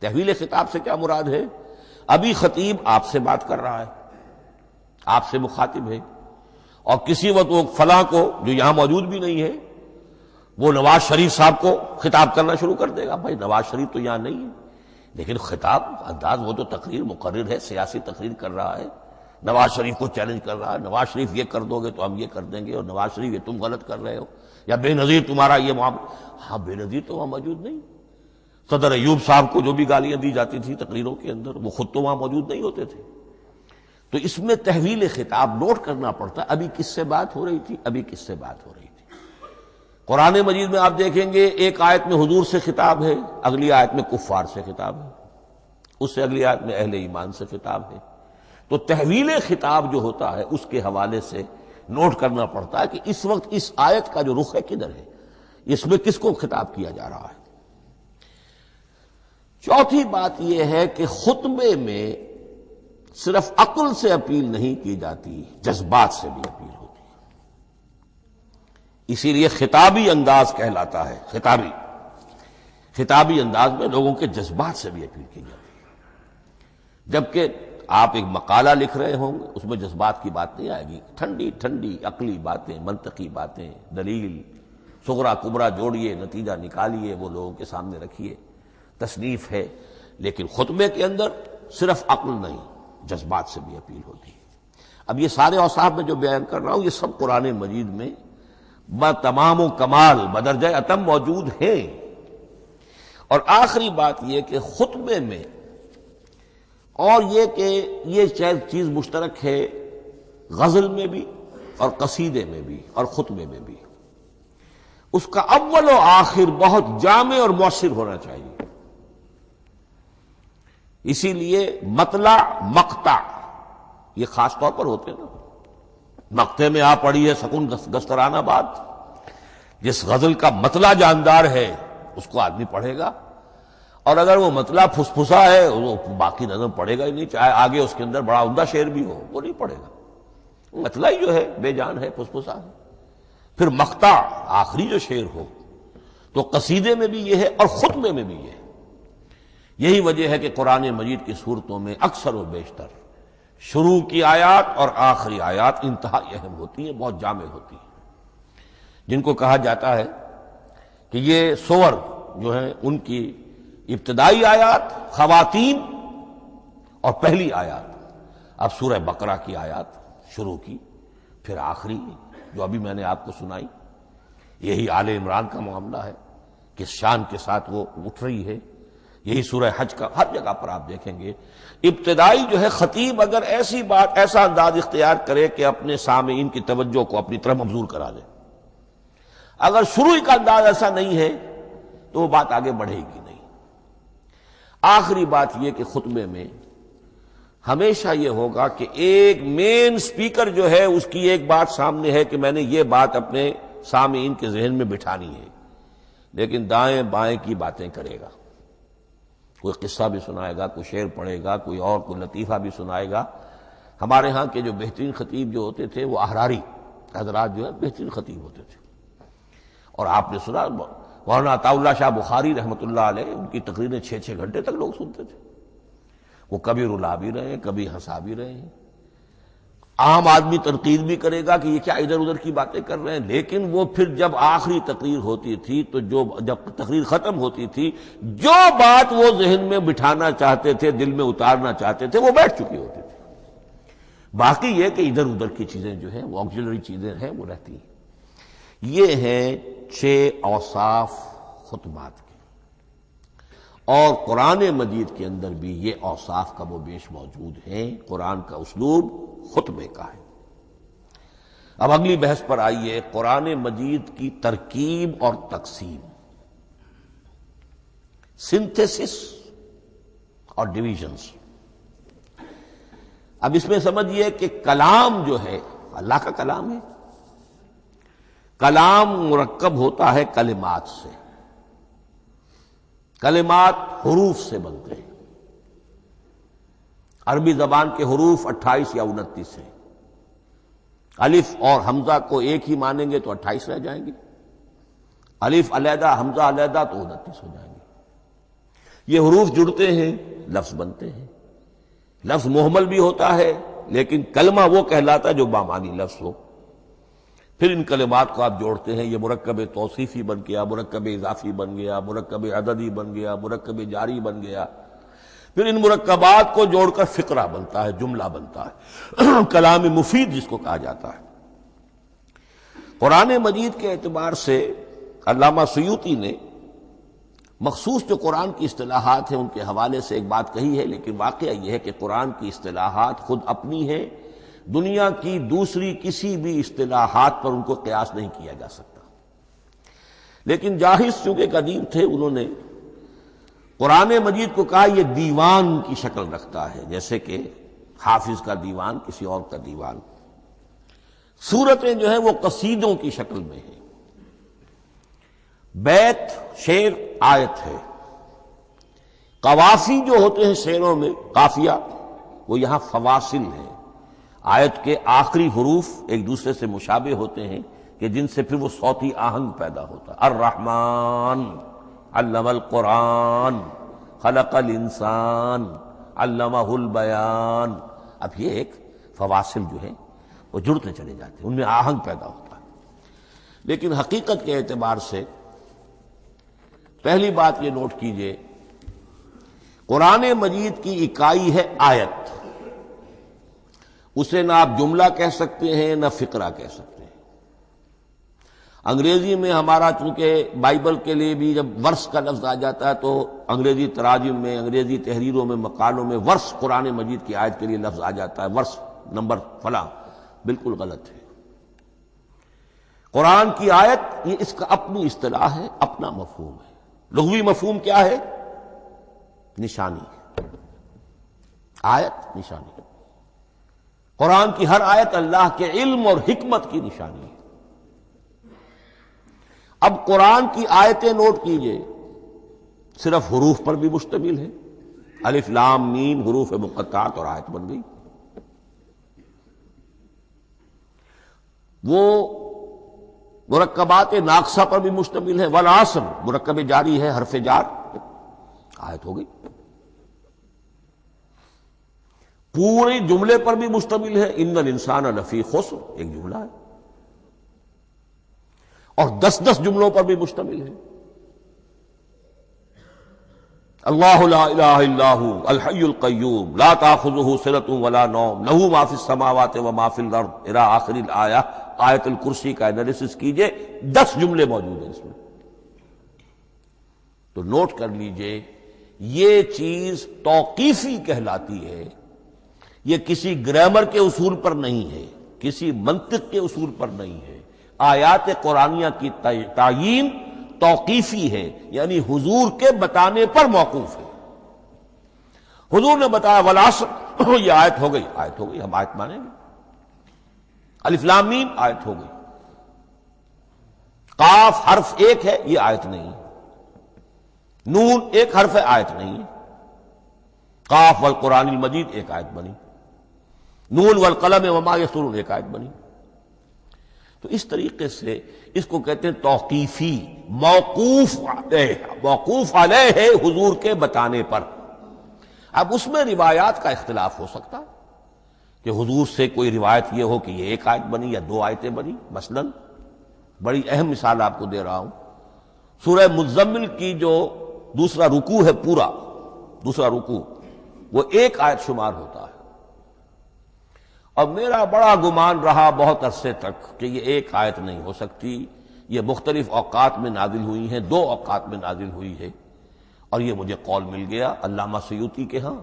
تحویل خطاب سے کیا مراد ہے؟ ابھی خطیب آپ سے بات کر رہا ہے، آپ سے مخاطب ہے، اور کسی وقت وہ فلاں کو جو یہاں موجود بھی نہیں ہے، وہ نواز شریف صاحب کو خطاب کرنا شروع کر دے گا۔ بھائی نواز شریف تو یہاں نہیں ہے، لیکن خطاب انداز وہ تو تقریر مقرر ہے، سیاسی تقریر کر رہا ہے، نواز شریف کو چیلنج کر رہا ہے، نواز شریف یہ کر دو گے تو ہم یہ کر دیں گے، اور نواز شریف یہ تم غلط کر رہے ہو، یا بے نظیر تمہارا یہ معاملہ۔ ہاں بے نظیر تو وہاں موجود نہیں، صدر ایوب صاحب کو جو بھی گالیاں دی جاتی تھی تقریروں کے اندر، وہ خود تو وہاں موجود نہیں ہوتے تھے۔ تو اس میں تحویل خطاب نوٹ کرنا پڑتا ہے، ابھی کس سے بات ہو رہی تھی، ابھی کس سے بات ہو رہی تھی۔ قرآن مجید میں آپ دیکھیں گے ایک آیت میں حضور سے خطاب ہے، اگلی آیت میں کفار سے خطاب ہے، اس سے اگلی آیت میں اہل ایمان سے خطاب ہے۔ تو تحویل خطاب جو ہوتا ہے اس کے حوالے سے نوٹ کرنا پڑتا ہے کہ اس وقت اس آیت کا جو رخ ہے کدھر ہے، اس میں کس کو خطاب کیا جا رہا ہے۔ چوتھی بات یہ ہے کہ خطبے میں صرف عقل سے اپیل نہیں کی جاتی، جذبات سے بھی اپیل ہوتی ہے۔ اسی لیے خطابی انداز کہلاتا ہے، خطابی انداز میں لوگوں کے جذبات سے بھی اپیل کی جاتی ہے۔ جبکہ آپ ایک مقالہ لکھ رہے ہوں گے، اس میں جذبات کی بات نہیں آئے گی، ٹھنڈی ٹھنڈی عقلی باتیں، منطقی باتیں، دلیل صغرا کبرا جوڑیے، نتیجہ نکالیے، وہ لوگوں کے سامنے رکھیے، تصنیف ہے۔ لیکن خطبے کے اندر صرف عقل نہیں، جذبات سے بھی اپیل ہوتی ہے۔ اب یہ سارے اوصاف میں جو بیان کر رہا ہوں، یہ سب قرآن مجید میں بتمام و کمال بدرجہ اتم موجود ہیں۔ اور آخری بات یہ کہ خطبے میں، اور یہ کہ یہ چیز مشترک ہے غزل میں بھی اور قصیدے میں بھی اور خطبے میں بھی، اس کا اول و آخر بہت جامع اور مؤثر ہونا چاہیے۔ اسی لیے مطلع مقطع یہ خاص طور پر ہوتے ہیں نا۔ مقطع میں آپ پڑھی ہے سکون گسترانہ بات، جس غزل کا مطلع جاندار ہے اس کو آدمی پڑھے گا، اور اگر وہ مطلع پھسپھسا ہے وہ باقی نظم پڑھے گا ہی نہیں، چاہے آگے اس کے اندر بڑا عمدہ شعر بھی ہو وہ نہیں پڑھے گا۔ مطلع ہی جو ہے بے جان ہے، پھسپھسا ہے۔ پھر مقطع آخری جو شعر ہو، تو قصیدے میں بھی یہ ہے اور خطبے میں بھی یہ ہے۔ یہی وجہ ہے کہ قرآن مجید کی صورتوں میں اکثر و بیشتر شروع کی آیات اور آخری آیات انتہائی اہم ہوتی ہیں، بہت جامع ہوتی ہیں، جن کو کہا جاتا ہے کہ یہ سور جو ہیں ان کی ابتدائی آیات، خواتین اور پہلی آیات۔ اب سورہ بقرہ کی آیات شروع کی، پھر آخری جو ابھی میں نے آپ کو سنائی، یہی آل عمران کا معاملہ ہے، کس شان کے ساتھ وہ اٹھ رہی ہے۔ یہی سورہ حج کا ہر جگہ پر آپ دیکھیں گے ابتدائی جو ہے خطیب اگر ایسی بات، ایسا انداز اختیار کرے کہ اپنے سامعین کی توجہ کو اپنی طرف مبذول کرا دے، اگر شروع کا انداز ایسا نہیں ہے تو وہ بات آگے بڑھے گی نہیں۔ آخری بات یہ کہ خطبے میں ہمیشہ یہ ہوگا کہ ایک مین سپیکر جو ہے اس کی ایک بات سامنے ہے کہ میں نے یہ بات اپنے سامعین کے ذہن میں بٹھانی ہے، لیکن دائیں بائیں کی باتیں کرے گا، کوئی قصہ بھی سنائے گا، کوئی شعر پڑھے گا، کوئی اور کوئی لطیفہ بھی سنائے گا۔ ہمارے ہاں کے جو بہترین خطیب جو ہوتے تھے وہ احراری حضرات جو ہے بہترین خطیب ہوتے تھے، اور آپ نے سنا مولانا عطا اللہ شاہ بخاری رحمۃ اللہ علیہ، ان کی تقریریں 6 گھنٹے تک لوگ سنتے تھے۔ وہ کبھی رلا بھی رہے ہیں، کبھی ہنسا بھی رہے ہیں، عام آدمی تنقید بھی کرے گا کہ یہ کیا ادھر ادھر کی باتیں کر رہے ہیں، لیکن وہ پھر جب آخری تقریر ہوتی تھی تو جب تقریر ختم ہوتی تھی، جو بات وہ ذہن میں بٹھانا چاہتے تھے، دل میں اتارنا چاہتے تھے، وہ بیٹھ چکی ہوتی تھی۔ باقی یہ کہ ادھر ادھر کی چیزیں جو ہیں وہ آکسیلری چیزیں ہیں وہ رہتی ہیں۔ یہ ہیں 6 اوصاف خطبات کے، اور قرآن مجید کے اندر بھی یہ اوصاف کم و بیش موجود ہیں۔ قرآن کا اسلوب خطبے کا ہے۔ اب اگلی بحث پر آئیے، قرآن مجید کی ترکیب اور تقسیم، سنتھیسس اور ڈویژنز۔ اب اس میں سمجھیے کہ کلام جو ہے اللہ کا کلام ہے، کلام مرکب ہوتا ہے کلمات سے، کلمات حروف سے بنتے ہیں۔ عربی زبان کے حروف 28 یا 29 ہیں، الف اور حمزہ کو ایک ہی مانیں گے تو 28 رہ جائیں گے، الف علیحدہ حمزہ علیحدہ تو 29 ہو جائیں گے۔ یہ حروف جڑتے ہیں، لفظ بنتے ہیں۔ لفظ محمل بھی ہوتا ہے، لیکن کلمہ وہ کہلاتا ہے جو بامانی لفظ ہو۔ پھر ان کلمات کو آپ جوڑتے ہیں، یہ مرکب توصیفی بن گیا، مرکب اضافی بن گیا، مرکب عددی بن گیا، مرکب جاری بن گیا۔ پھر ان مرکبات کو جوڑ کر فقرہ بنتا ہے، جملہ بنتا ہے، کلام مفید جس کو کہا جاتا ہے۔ قرآن مجید کے اعتبار سے علامہ سیوطی نے مخصوص جو قرآن کی اصطلاحات ہیں ان کے حوالے سے ایک بات کہی ہے، لیکن واقعہ یہ ہے کہ قرآن کی اصطلاحات خود اپنی ہیں، دنیا کی دوسری کسی بھی اصطلاحات پر ان کو قیاس نہیں کیا جا سکتا۔ لیکن جاہز چونکہ قدیم تھے، انہوں نے قرآن مجید کو کہا یہ دیوان کی شکل رکھتا ہے، جیسے کہ حافظ کا دیوان کسی اور کا دیوان۔ سورتیں جو ہیں وہ قصیدوں کی شکل میں ہیں، بیت شعر آیت ہے، قوافی جو ہوتے ہیں شعروں میں قافیہ وہ یہاں فواصل ہے، آیت کے آخری حروف ایک دوسرے سے مشابہ ہوتے ہیں کہ جن سے پھر وہ صوتی آہنگ پیدا ہوتا ہے۔ الرحمن علم القرآن خلق الانسان علمہ البیان، اب یہ ایک فواصل جو ہیں وہ جڑتے چلے جاتے ہیں، ان میں آہنگ پیدا ہوتا ہے۔ لیکن حقیقت کے اعتبار سے پہلی بات یہ نوٹ کیجئے، قرآن مجید کی اکائی ہے آیت، اسے نہ آپ جملہ کہہ سکتے ہیں نہ فقرہ کہہ سکتے ہیں۔ انگریزی میں ہمارا چونکہ بائبل کے لیے بھی جب ورس کا لفظ آ جاتا ہے تو انگریزی تراجم میں، انگریزی تحریروں میں، مقالوں میں ورس قرآن مجید کی آیت کے لیے لفظ آ جاتا ہے، ورس نمبر فلاں، بالکل غلط ہے۔ قرآن کی آیت یہ اس کا اپنی اصطلاح ہے، اپنا مفہوم ہے۔ لغوی مفہوم کیا ہے؟ نشانی، آیت نشانی۔ قرآن کی ہر آیت اللہ کے علم اور حکمت کی نشانی ہے۔ اب قرآن کی آیتیں نوٹ کیجئے، صرف حروف پر بھی مشتمل ہے، الف لام میم حروف مقطعات اور آیت بن گئی۔ وہ مرکبات ناقصہ پر بھی مشتمل ہے، والعصر مرکب جاری ہے، حرف جار، آیت ہو گئی۔ پورے جملے پر بھی مشتمل ہے، ان الانسان لفی خسر، ایک جملہ ہے، اور 10 جملوں پر بھی مشتمل ہے۔ اللہ لا الہ الا ھو الحی القیوم لا تاخذہ سنۃ ولا نوم لہ ما فی السماوات وما فی الارض الی آخر الآیہ۔ آیت الکرسی کا انالیسس کیجئے، 10 جملے موجود ہیں اس میں۔ تو نوٹ کر لیجئے، یہ چیز توقیفی کہلاتی ہے، یہ کسی گرامر کے اصول پر نہیں ہے، کسی منطق کے اصول پر نہیں ہے۔ آیات قرآنیہ کی تعیین توقیفی ہے، یعنی حضور کے بتانے پر موقوف ہے۔ حضور نے بتایا والعصر، یہ آیت ہو گئی، آیت ہو گئی، ہم آیت مانیں گے۔ الف لام میم آیت ہو گئی۔ قاف حرف ایک ہے، یہ آیت نہیں ہے۔ نون ایک حرف ہے، آیت نہیں ہے۔ قاف والقرآن المجید ایک آیت بنی، نون والقلم وما یسطرون ایک آیت بنی۔ تو اس طریقے سے اس کو کہتے ہیں توقیفی، موقوف علیہ ہے حضور کے بتانے پر۔ اب اس میں روایات کا اختلاف ہو سکتا ہے کہ حضور سے کوئی روایت یہ ہو کہ یہ ایک آیت بنی یا 2 آیتیں بنی۔ مثلا بڑی اہم مثال آپ کو دے رہا ہوں، سورہ مزمل کی جو دوسرا رکوع ہے، پورا دوسرا رکوع وہ 1 آیت شمار ہوتا ہے، اور میرا بڑا گمان رہا بہت عرصے تک کہ یہ 1 آیت نہیں ہو سکتی، یہ مختلف اوقات میں نازل ہوئی ہیں، 2 اوقات میں نازل ہوئی ہے، اور یہ مجھے قول مل گیا علامہ سیوطی کے ہاں،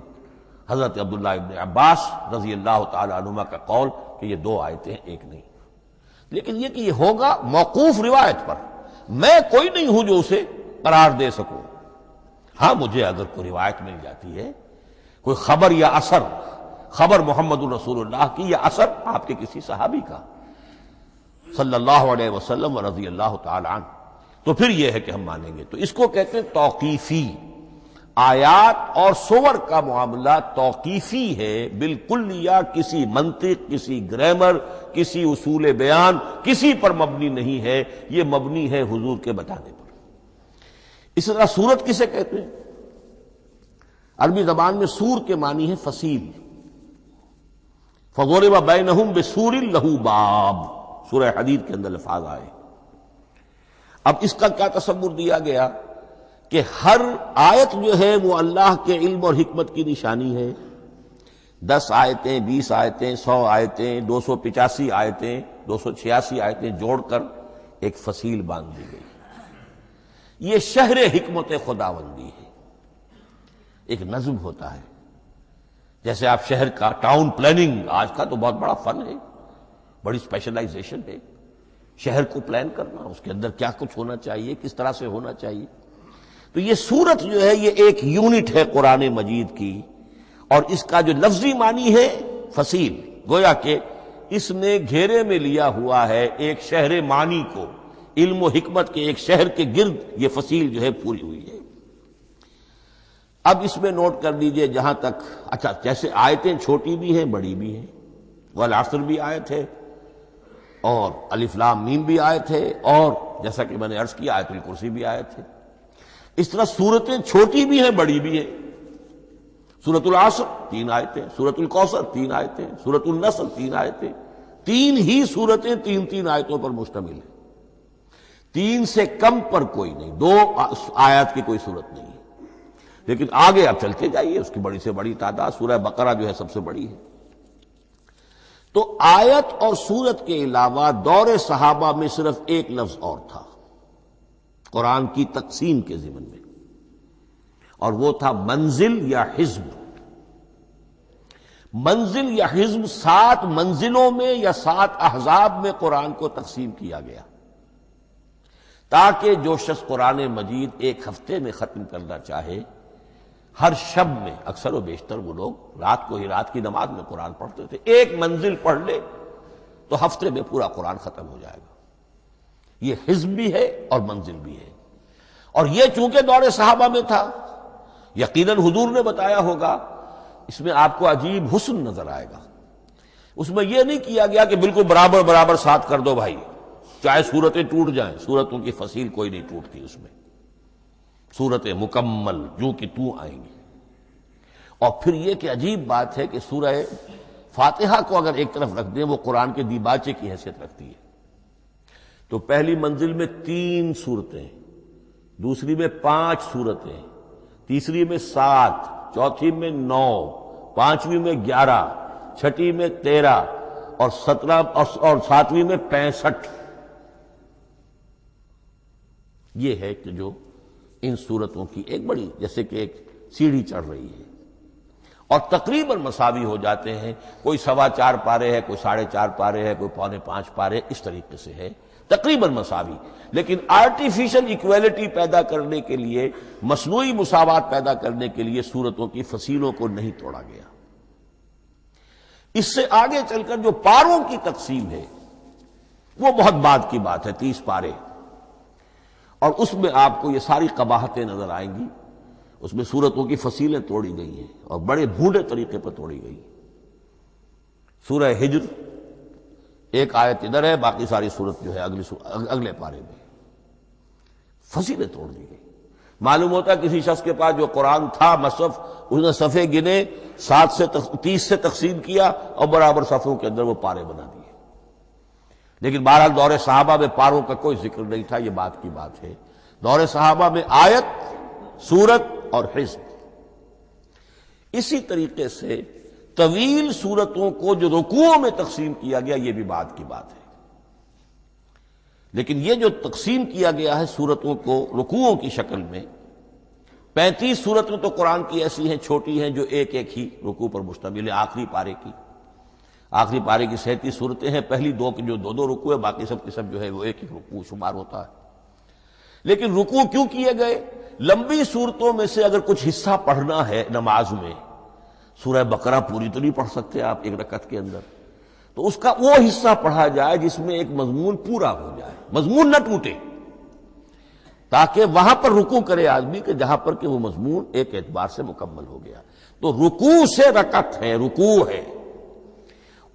حضرت عبداللہ ابن عباس رضی اللہ تعالی عنہما کا قول کہ یہ 2 آیتیں ایک نہیں۔ لیکن یہ کہ یہ ہوگا موقوف روایت پر، میں کوئی نہیں ہوں جو اسے قرار دے سکوں۔ ہاں مجھے اگر کوئی روایت مل جاتی ہے، کوئی خبر یا اثر، خبر محمد رسول اللہ کی یا اثر آپ کے کسی صحابی کا صلی اللہ علیہ وسلم ورضی اللہ تعالی عنہ، تو پھر یہ ہے کہ ہم مانیں گے۔ تو اس کو کہتے ہیں توقیفی۔ آیات اور سور کا معاملہ توقیفی ہے بالکل، یا کسی منطق، کسی گرامر، کسی اصول بیان، کسی پر مبنی نہیں ہے، یہ مبنی ہے حضور کے بتانے پر۔ اس طرح سورت کسے کہتے ہیں؟ عربی زبان میں سور کے معنی ہے فصیل۔ فَضُرِبَ بَيْنَهُمْ بِسُورٍ لَهُ بَابٌ، سورہ حدید کے اندر الفاظ آئے۔ اب اس کا کیا تصور دیا گیا کہ ہر آیت جو ہے وہ اللہ کے علم اور حکمت کی نشانی ہے۔ 10 آیتیں، 20 آیتیں، 100 آیتیں، 285 آیتیں، 286 آیتیں جوڑ کر ایک فصیل باندھ دی گئی۔ یہ شہر حکمت خداوندی ہے، ایک نظم ہوتا ہے۔ جیسے آپ شہر کا ٹاؤن پلاننگ آج کا تو بہت بڑا فن ہے، بڑی اسپیشلائزیشن ہے، شہر کو پلان کرنا، اس کے اندر کیا کچھ ہونا چاہیے، کس طرح سے ہونا چاہیے۔ تو یہ سورت جو ہے یہ ایک یونٹ ہے قرآن مجید کی، اور اس کا جو لفظی معنی ہے فصیل، گویا کہ اس نے گھیرے میں لیا ہوا ہے ایک شہر معنی کو، علم و حکمت کے ایک شہر کے گرد یہ فصیل جو ہے پوری ہوئی ہے۔ اب اس میں نوٹ کر لیجئے جہاں تک، اچھا جیسے آیتیں چھوٹی بھی ہیں بڑی بھی ہیں، والعصر بھی آیت ہے اور الف لام میم بھی آیت ہے، اور جیسا کہ میں نے عرض کیا آیت الکرسی بھی آیت ہے. اس طرح سورتیں چھوٹی بھی ہیں بڑی بھی ہیں. سورۃ العصر 3 آیتیں، سورۃ الکوثر 3 آیتیں، سورۃ النصر 3 آیتیں، 3 ہی سورتیں 3 آیتوں پر مشتمل ہیں. 3 سے کم پر کوئی نہیں، 2 آیات کی کوئی صورت نہیں ہے. لیکن آگے آپ چلتے جائیے، اس کی بڑی سے بڑی تعداد سورہ بقرہ جو ہے سب سے بڑی ہے. تو آیت اور سورت کے علاوہ دور صحابہ میں صرف ایک لفظ اور تھا قرآن کی تقسیم کے ضمن میں، اور وہ تھا منزل یا حزب. منزل یا حزب 7 منزلوں میں یا 7 احزاب میں قرآن کو تقسیم کیا گیا، تاکہ جو شخص قرآن مجید ایک ہفتے میں ختم کرنا چاہے، ہر شب میں اکثر و بیشتر وہ لوگ رات کو ہی رات کی نماز میں قرآن پڑھتے تھے، ایک منزل پڑھ لے تو ہفتے میں پورا قرآن ختم ہو جائے گا. یہ حزب بھی ہے اور منزل بھی ہے. اور یہ چونکہ دور صحابہ میں تھا، یقیناً حضور نے بتایا ہوگا، اس میں آپ کو عجیب حسن نظر آئے گا. اس میں یہ نہیں کیا گیا کہ بالکل برابر برابر ساتھ کر دو بھائی، چاہے صورتیں ٹوٹ جائیں. صورتوں کی فصیل کوئی نہیں ٹوٹتی، اس میں صورتیں مکمل جو کہ تو آئیں گی. اور پھر یہ کہ عجیب بات ہے کہ سورہ فاتحہ کو اگر ایک طرف رکھ دیں، وہ قرآن کے دیباچے کی حیثیت رکھتی ہے. تو پہلی منزل میں 3 صورتیں، دوسری میں 5 صورتیں، تیسری میں 7، چوتھی میں 9، پانچویں میں 11، چھٹی میں 13 اور 17 اور 7ویں میں 65. یہ ہے کہ جو ان صورتوں کی ایک بڑی جیسے کہ ایک سیڑھی چڑھ رہی ہے، اور تقریباً مساوی ہو جاتے ہیں. کوئی 4.25 پارے ہے، کوئی 4.5 پارے ہے، کوئی 4.25 پارے، اس طریقے سے ہے تقریباً مساوی. لیکن آرٹیفیشل ایکویلٹی پیدا کرنے کے لیے، مصنوعی مساوات پیدا کرنے کے لیے سورتوں کی فصیلوں کو نہیں توڑا گیا. اس سے آگے چل کر جو پاروں کی تقسیم ہے وہ بہت بعد کی بات ہے، 30 پارے، اور اس میں آپ کو یہ ساری قباحتیں نظر آئیں گی. اس میں سورتوں کی فصیلیں توڑی گئی ہیں اور بڑے بھونڈے طریقے پر توڑی گئی. سورہ ہجر ایک آیت ادھر ہے، باقی ساری سورت جو ہے اگلے پارے میں فصیلیں توڑ دی گئی. معلوم ہوتا ہے کسی شخص کے پاس جو قرآن تھا مصحف، اس نے صفحے گنے، 7 سے 30 سے تقسیم کیا اور برابر صفحوں کے اندر وہ پارے بنا دیے. لیکن بہرحال دور صحابہ میں پاروں کا کوئی ذکر نہیں تھا. یہ بات کی بات ہے، دور صحابہ میں آیت، سورت اور حزب. اسی طریقے سے طویل سورتوں کو جو رکوعوں میں تقسیم کیا گیا، یہ بھی بات کی بات ہے. لیکن یہ جو تقسیم کیا گیا ہے سورتوں کو رکوعوں کی شکل میں، 35 سورتیں تو قرآن کی ایسی ہیں چھوٹی ہیں جو ایک ایک ہی رکوع پر مشتمل ہے. آخری پارے کی 37 صورتیں ہیں، پہلی 2 کی جو 2 رکوع ہے، باقی سب کے سب جو ہے وہ ایک ہی رکوع شمار ہوتا ہے. لیکن رکوع کیوں کیے گئے؟ لمبی صورتوں میں سے اگر کچھ حصہ پڑھنا ہے نماز میں، سورہ بقرہ پوری تو نہیں پڑھ سکتے آپ ایک رکعت کے اندر، تو اس کا وہ حصہ پڑھا جائے جس میں ایک مضمون پورا ہو جائے، مضمون نہ ٹوٹے، تاکہ وہاں پر رکوع کرے آدمی کہ جہاں پر کہ وہ مضمون ایک اعتبار سے مکمل ہو گیا. تو رکوع سے رکعت ہے، رکوع ہے،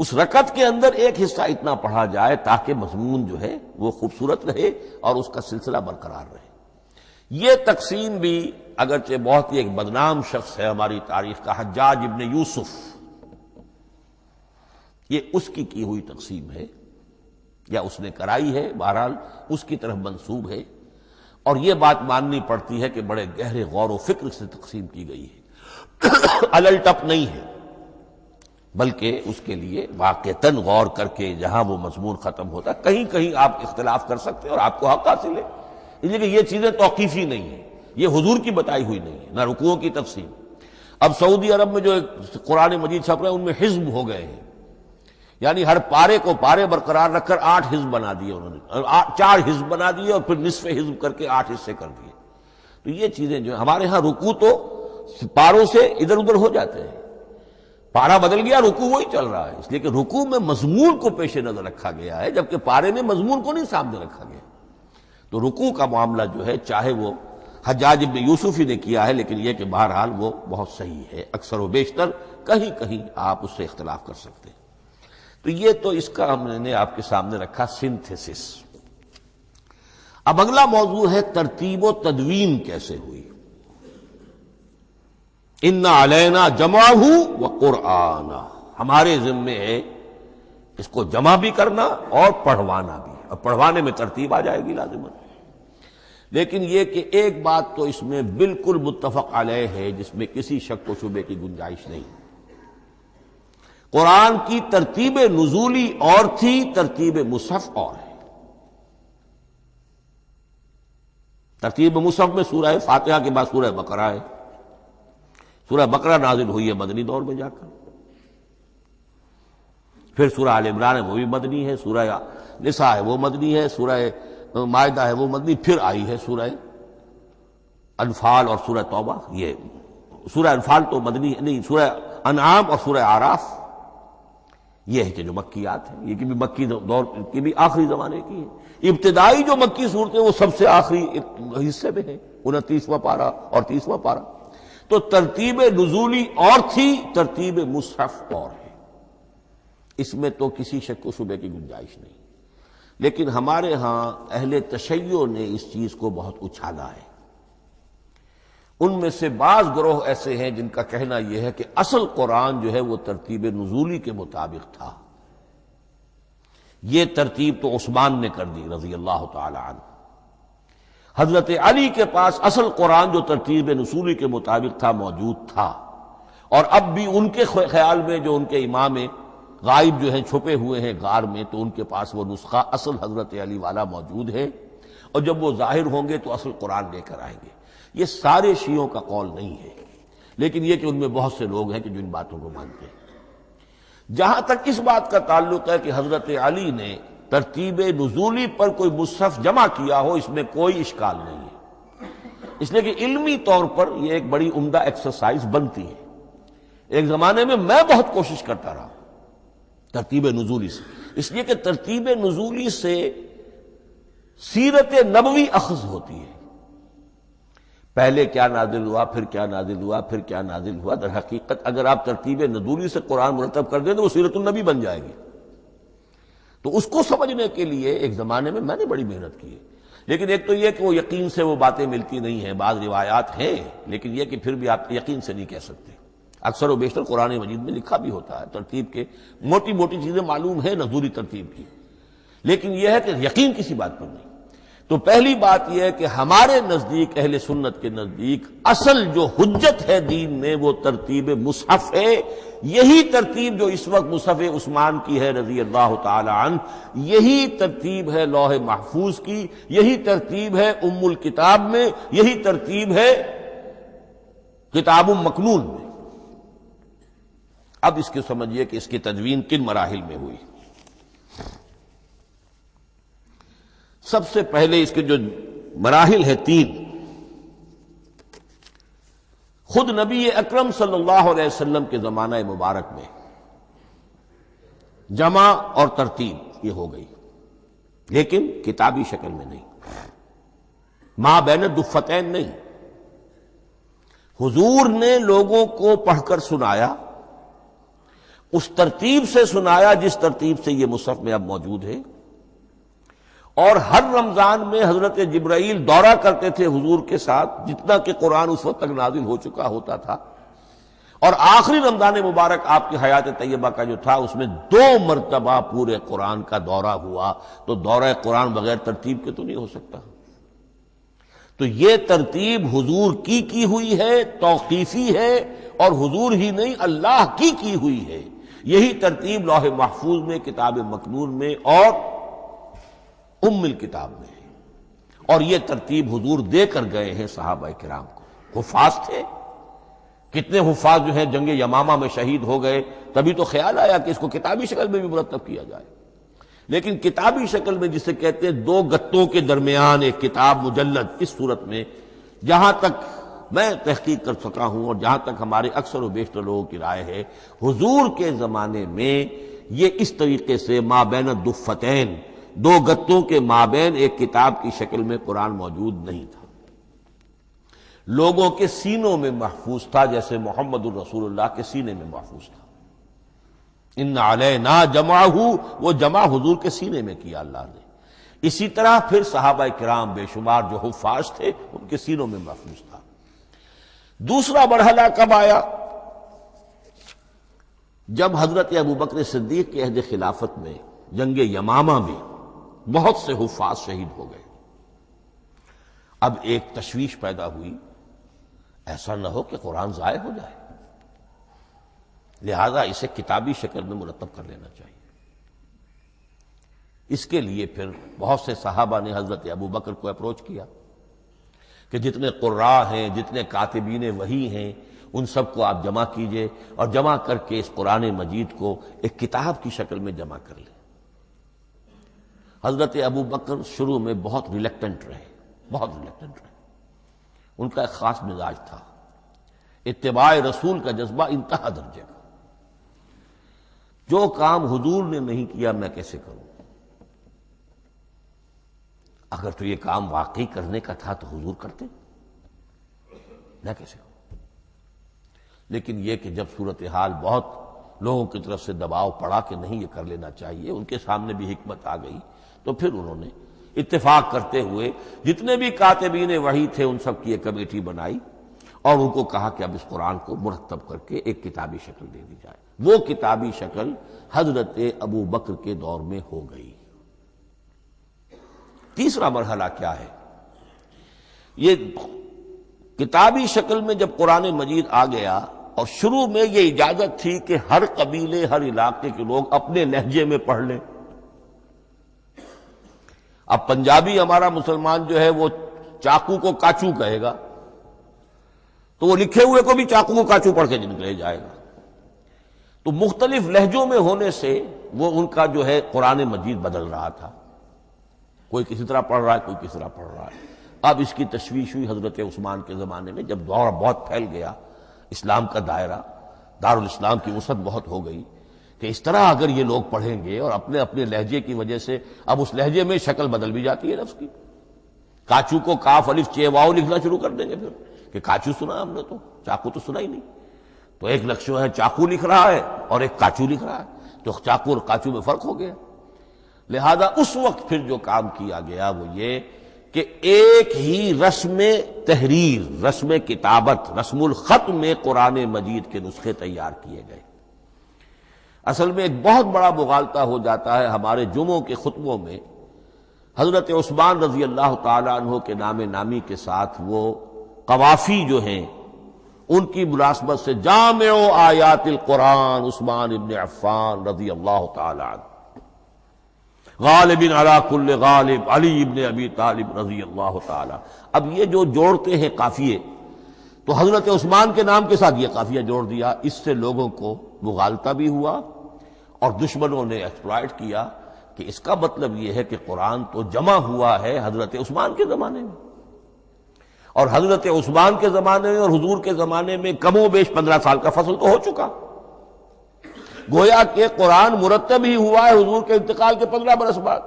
اس رکعت کے اندر ایک حصہ اتنا پڑھا جائے تاکہ مضمون جو ہے وہ خوبصورت رہے اور اس کا سلسلہ برقرار رہے. یہ تقسیم بھی اگرچہ بہت ہی ایک بدنام شخص ہے ہماری تاریخ کا، حجاج ابن یوسف، یہ اس کی ہوئی تقسیم ہے یا اس نے کرائی ہے، بہرحال اس کی طرف منسوب ہے. اور یہ بات ماننی پڑتی ہے کہ بڑے گہرے غور و فکر سے تقسیم کی گئی ہے، الل ٹپ نہیں ہے، بلکہ اس کے لیے واقعتاً غور کر کے جہاں وہ مضمون ختم ہوتا ہے، کہیں کہیں آپ اختلاف کر سکتے ہیں اور آپ کو حق حاصل ہے. اس لیے کہ یہ چیزیں توقیفی نہیں ہیں، یہ حضور کی بتائی ہوئی نہیں ہے، نہ رکوعوں کی تقسیم. اب سعودی عرب میں جو قرآن مجید چھپ رہے ہیں ان میں حزب ہو گئے ہیں، یعنی ہر پارے کو پارے برقرار رکھ کر 8 حزب بنا دیے انہوں نے، 4 حزب بنا دیے اور پھر نصف حزب کر کے 8 حصے کر دیے. تو یہ چیزیں جو ہمارے ہاں رکوع تو پاروں سے ادھر ادھر ہو جاتے ہیں، پارا بدل گیا رکوع وہی چل رہا ہے، اس لیے کہ رکوع میں مضمون کو پیش نظر رکھا گیا ہے جبکہ پارے میں مضمون کو نہیں سامنے رکھا گیا. تو رکوع کا معاملہ جو ہے چاہے وہ حجاج ابن یوسف ہی نے کیا ہے، لیکن یہ کہ بہرحال وہ بہت صحیح ہے، اکثر و بیشتر، کہیں کہیں آپ اس سے اختلاف کر سکتے ہیں۔ تو یہ تو اس کا ہم نے آپ کے سامنے رکھا سنتھیسس۔ اب اگلا موضوع ہے ترتیب و تدوین کیسے ہوئی۔ ان علینا جمعہ و قرآنہ، ہمارے ذمے ہے اس کو جمع بھی کرنا اور پڑھوانا بھی، اور پڑھوانے میں ترتیب آ جائے گی لازماً۔ لیکن یہ کہ ایک بات تو اس میں بالکل متفق علیہ ہے، جس میں کسی شک و شبے کی گنجائش نہیں، قرآن کی ترتیب نزولی اور تھی، ترتیب مصحف اور ہے۔ ترتیب مصحف میں سورہ فاتحہ کے بعد سورہ بقرہ ہے، سورہ بقرہ نازل ہوئی ہے مدنی دور میں جا کر، پھر سورہ آل عمران ہے وہ بھی مدنی ہے، سورہ نساء ہے وہ مدنی ہے، سورہ مائدہ ہے وہ مدنی، پھر آئی ہے سورہ انفال اور سورہ توبہ۔ یہ سورہ انفال تو مدنی نہیں، سورہ انعام اور سورہ اعراف یہ ہے کہ جو مکیات ہیں، یہ کہ بھی مکی دور کی بھی آخری زمانے کی ہے۔ ابتدائی جو مکی صورتیں وہ سب سے آخری حصے میں ہیں، 29واں پارہ اور 30واں پارہ۔ تو ترتیب نزولی اور تھی، ترتیب مصحف اور ہے، اس میں تو کسی شک و شبے کی گنجائش نہیں۔ لیکن ہمارے ہاں اہل تشیع نے اس چیز کو بہت اچھالا ہے۔ ان میں سے بعض گروہ ایسے ہیں جن کا کہنا یہ ہے کہ اصل قرآن جو ہے وہ ترتیب نزولی کے مطابق تھا، یہ ترتیب تو عثمان نے کر دی رضی اللہ تعالی عنہ۔ حضرت علی کے پاس اصل قرآن جو ترتیب نزولی کے مطابق تھا موجود تھا، اور اب بھی ان کے خیال میں جو ان کے امام غائب جو ہیں چھپے ہوئے ہیں غار میں، تو ان کے پاس وہ نسخہ اصل حضرت علی والا موجود ہے، اور جب وہ ظاہر ہوں گے تو اصل قرآن لے کر آئیں گے۔ یہ سارے شیعوں کا قول نہیں ہے، لیکن یہ کہ ان میں بہت سے لوگ ہیں کہ جو ان باتوں کو مانتے ہیں۔ جہاں تک اس بات کا تعلق ہے کہ حضرت علی نے ترتیب نزولی پر کوئی مصحف جمع کیا ہو، اس میں کوئی اشکال نہیں ہے، اس لیے کہ علمی طور پر یہ ایک بڑی عمدہ ایکسرسائز بنتی ہے۔ ایک زمانے میں میں بہت کوشش کرتا رہا ترتیب نزولی سے، اس لیے کہ ترتیب نزولی سے سیرت نبوی اخذ ہوتی ہے، پہلے کیا نازل ہوا، پھر کیا نازل ہوا، پھر کیا نازل ہوا۔ در حقیقت اگر آپ ترتیب نزولی سے قرآن مرتب کر دیں تو وہ سیرت النبی بن جائے گی۔ تو اس کو سمجھنے کے لیے ایک زمانے میں نے بڑی محنت کی ہے، لیکن ایک تو یہ کہ وہ یقین سے وہ باتیں ملتی نہیں ہیں، بعض روایات ہیں، لیکن یہ کہ پھر بھی آپ یقین سے نہیں کہہ سکتے۔ اکثر و بیشتر قرآن مجید میں لکھا بھی ہوتا ہے ترتیب کے موٹی موٹی چیزیں معلوم ہیں نزولی ترتیب کی، لیکن یہ ہے کہ یقین کسی بات پر نہیں۔ تو پہلی بات یہ ہے کہ ہمارے نزدیک، اہل سنت کے نزدیک، اصل جو حجت ہے دین میں وہ ترتیب مصحف ہے۔ یہی ترتیب جو اس وقت مصحف عثمان کی ہے رضی اللہ تعالی عنہ، یہی ترتیب ہے لوح محفوظ کی، یہی ترتیب ہے ام الکتاب میں، یہی ترتیب ہے کتاب مکنون میں۔ اب اس کے سمجھیے کہ اس کی تدوین کن مراحل میں ہوئی۔ سب سے پہلے اس کے جو مراحل ہیں 3، خود نبی اکرم صلی اللہ علیہ وسلم کے زمانہ مبارک میں جمع اور ترتیب یہ ہو گئی، لیکن کتابی شکل میں نہیں، ما بین الدفتین نہیں۔ حضور نے لوگوں کو پڑھ کر سنایا، اس ترتیب سے سنایا جس ترتیب سے یہ مصحف میں اب موجود ہے، اور ہر رمضان میں حضرت جبرائیل دورہ کرتے تھے حضور کے ساتھ، جتنا کہ قرآن اس وقت تک نازل ہو چکا ہوتا تھا، اور آخری رمضان مبارک آپ کی حیات طیبہ کا جو تھا اس میں 2 مرتبہ پورے قرآن کا دورہ ہوا۔ تو دورہ قرآن بغیر ترتیب کے تو نہیں ہو سکتا۔ تو یہ ترتیب حضور کی ہوئی ہے، توقیفی ہے، اور حضور ہی نہیں اللہ کی ہوئی ہے۔ یہی ترتیب لوح محفوظ میں، کتاب مکنون میں اور ام الکتاب میں ہے، اور یہ ترتیب حضور دے کر گئے ہیں صحابہ کرام کو۔ حفاظ تھے، کتنے حفاظ جو ہیں جنگ یمامہ میں شہید ہو گئے، تبھی تو خیال آیا کہ اس کو کتابی شکل میں بھی مرتب کیا جائے۔ لیکن کتابی شکل میں جسے کہتے ہیں 2 گتوں کے درمیان ایک کتاب مجلد، اس صورت میں جہاں تک میں تحقیق کر سکا ہوں اور جہاں تک ہمارے اکثر و بیشتر لوگوں کی رائے ہے، حضور کے زمانے میں یہ اس طریقے سے ما بین الدفتین، 2 گتوں کے مابین ایک کتاب کی شکل میں قرآن موجود نہیں تھا۔ لوگوں کے سینوں میں محفوظ تھا، جیسے محمد الرسول اللہ کے سینے میں محفوظ تھا۔ ان علینا جمعہ، وہ جمع حضور کے سینے میں کیا اللہ نے۔ اسی طرح پھر صحابہ کرام بے شمار جو حفاظ تھے ان کے سینوں میں محفوظ تھا۔ دوسرا مرحلہ کب آیا؟ جب حضرت ابوبکر صدیق کے عہد خلافت میں جنگ یمامہ میں بہت سے حفاظ شہید ہو گئے۔ اب ایک تشویش پیدا ہوئی، ایسا نہ ہو کہ قرآن ضائع ہو جائے، لہذا اسے کتابی شکل میں مرتب کر لینا چاہیے۔ اس کے لیے پھر بہت سے صحابہ نے حضرت ابوبکر کو اپروچ کیا کہ جتنے قراء ہیں، جتنے کاتبین وحی ہیں، ان سب کو آپ جمع کیجئے اور جمع کر کے اس قرآن مجید کو ایک کتاب کی شکل میں جمع کر لیں۔ حضرت ابوبکر شروع میں بہت ریلیکٹنٹ رہے، ان کا ایک خاص مزاج تھا، اتباع رسول کا جذبہ انتہا درجے کا۔ جو کام حضور نے نہیں کیا میں کیسے کروں؟ اگر تو یہ کام واقعی کرنے کا تھا تو حضور کرتے، میں کیسے کروں؟ لیکن یہ کہ جب صورتحال بہت لوگوں کی طرف سے دباؤ پڑا کہ نہیں یہ کر لینا چاہیے، ان کے سامنے بھی حکمت آ گئی، تو پھر انہوں نے اتفاق کرتے ہوئے جتنے بھی کاتبین وحی تھے ان سب کی ایک کمیٹی بنائی اور ان کو کہا کہ اب اس قرآن کو مرتب کر کے ایک کتابی شکل دے دی جائے۔ وہ کتابی شکل حضرت ابوبکر کے دور میں ہو گئی۔ تیسرا مرحلہ کیا ہے؟ یہ کتابی شکل میں جب قرآن مجید آ گیا اور شروع میں یہ اجازت تھی کہ ہر قبیلے، ہر علاقے کے لوگ اپنے لہجے میں پڑھ لیں۔ اب پنجابی ہمارا مسلمان جو ہے وہ چاقو کو کاچو کہے گا تو وہ لکھے ہوئے کو بھی چاقو کو کاچو پڑھ کے نکلے جائے گا۔ تو مختلف لہجوں میں ہونے سے وہ ان کا جو ہے قرآن مجید بدل رہا تھا، کوئی کسی طرح پڑھ رہا ہے، کوئی کسی طرح پڑھ رہا ہے۔ اب اس کی تشویش ہوئی حضرت عثمان کے زمانے میں، جب دور بہت پھیل گیا، اسلام کا دائرہ، دارالاسلام کی وسعت بہت ہو گئی کہ اس طرح اگر یہ لوگ پڑھیں گے اور اپنے اپنے لہجے کی وجہ سے اب اس لہجے میں شکل بدل بھی جاتی ہے لفظ کی۔ کاچو کو کاف الف چے واو لکھنا شروع کر دیں گے پھر کہ کاچو سنا ہم نے، تو چاقو تو سنا ہی نہیں۔ تو ایک لفظ ہے چاقو لکھ رہا ہے اور ایک کاچو لکھ رہا ہے، تو چاقو اور کاچو میں فرق ہو گیا۔ لہذا اس وقت پھر جو کام کیا گیا وہ یہ کہ ایک ہی رسم تحریر، رسم کتابت، رسم الخط میں قرآن مجید کے نسخے تیار کیے گئے۔ اصل میں ایک بہت بڑا مغالطہ ہو جاتا ہے ہمارے جمعوں کے خطبوں میں، حضرت عثمان رضی اللہ تعالی عنہ کے نام نامی کے ساتھ وہ قوافی جو ہیں ان کی مناسبت سے جامع آیات القرآن عثمان ابن عفان رضی اللہ تعالی عنہ، غالب علی کل غالب علی ابن ابی طالب رضی اللہ تعالی۔ اب یہ جو جوڑتے ہیں قافیے، تو حضرت عثمان کے نام کے ساتھ یہ قافیہ جوڑ دیا، اس سے لوگوں کو مغالطہ بھی ہوا اور دشمنوں نے ایکسپلائٹ کیا کہ اس کا مطلب یہ ہے کہ قرآن تو جمع ہوا ہے حضرت عثمان کے زمانے میں، اور حضرت عثمان کے زمانے میں اور حضور کے زمانے میں کم و بیش 15 سال کا فصل تو ہو چکا، گویا کہ قرآن مرتب ہی ہوا ہے حضور کے انتقال کے 15 برس بعد۔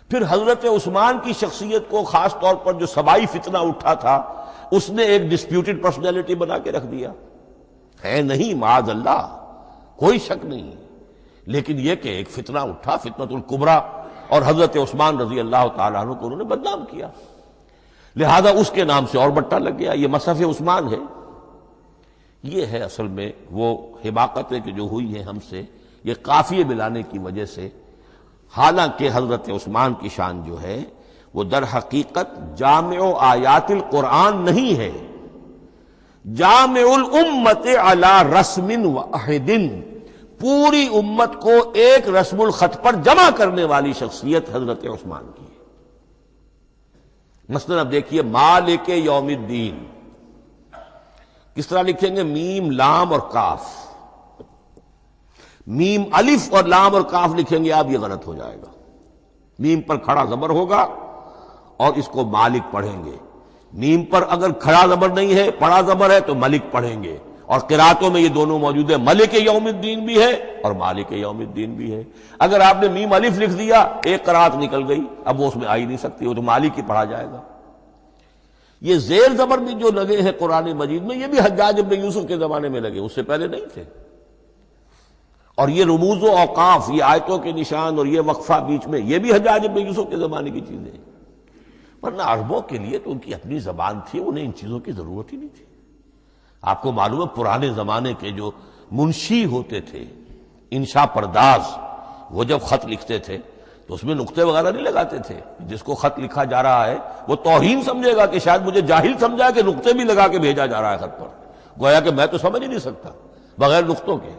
پھر حضرت عثمان کی شخصیت کو خاص طور پر جو سبائی فتنہ اٹھا تھا اس نے ایک ڈسپیوٹڈ پرسنالٹی بنا کے رکھ دیا ہے، نہیں معاذ اللہ، کوئی شک نہیں، لیکن یہ کہ ایک فتنہ اٹھا، فتنۃ الکبریٰ، اور حضرت عثمان رضی اللہ تعالیٰ عنہ کو انہوں نے بدنام کیا، لہذا اس کے نام سے اور بٹا لگ گیا، یہ مصحف عثمان ہے۔ یہ ہے اصل میں وہ حماقتیں کہ جو ہوئی ہیں ہم سے، یہ قافیے ملانے کی وجہ سے، حالانکہ حضرت عثمان کی شان جو ہے وہ در حقیقت جامع آیات القرآن نہیں ہے، جامع الامت علی رسم واحد، پوری امت کو ایک رسم الخط پر جمع کرنے والی شخصیت حضرت عثمان کی ہے۔ مثلا اب دیکھیے مالک یوم الدین کس طرح لکھیں گے؟ میم لام اور کاف، میم الف اور لام اور کاف لکھیں گے آپ، یہ غلط ہو جائے گا۔ میم پر کھڑا زبر ہوگا اور اس کو مالک پڑھیں گے، میم پر اگر کھڑا زبر نہیں ہے پڑا زبر ہے تو ملک پڑھیں گے، اور قراتوں میں یہ دونوں موجود ہے، ملک یوم الدین بھی ہے اور مالک یوم الدین بھی ہے۔ اگر آپ نے میم الف لکھ دیا ایک قرات نکل گئی، اب وہ اس میں آ ہی نہیں سکتی، وہ تو مالک ہی پڑھا جائے گا۔ یہ زیر زبر بھی جو لگے ہیں قرآن مجید میں، یہ بھی حجاج ابن یوسف کے زمانے میں لگے، اس سے پہلے نہیں تھے۔ اور یہ رموز و اوقاف، یہ آیتوں کے نشان اور یہ وقفہ بیچ میں، یہ بھی حجاج ابن یوسف کے زمانے کی چیزیں ہیں۔ ورنہ عربوں کے لیے تو ان کی اپنی زبان تھی، انہیں ان چیزوں کی ضرورت ہی نہیں تھی۔ آپ کو معلوم ہے پرانے زمانے کے جو منشی ہوتے تھے، انشاء پرداز، وہ جب خط لکھتے تھے تو اس میں نقطے وغیرہ نہیں لگاتے تھے۔ جس کو خط لکھا جا رہا ہے وہ توہین سمجھے گا کہ شاید مجھے جاہل سمجھا کہ نقطے بھی لگا کے بھیجا جا رہا ہے خط پر، گویا کہ میں تو سمجھ ہی نہیں سکتا بغیر نقطوں کے۔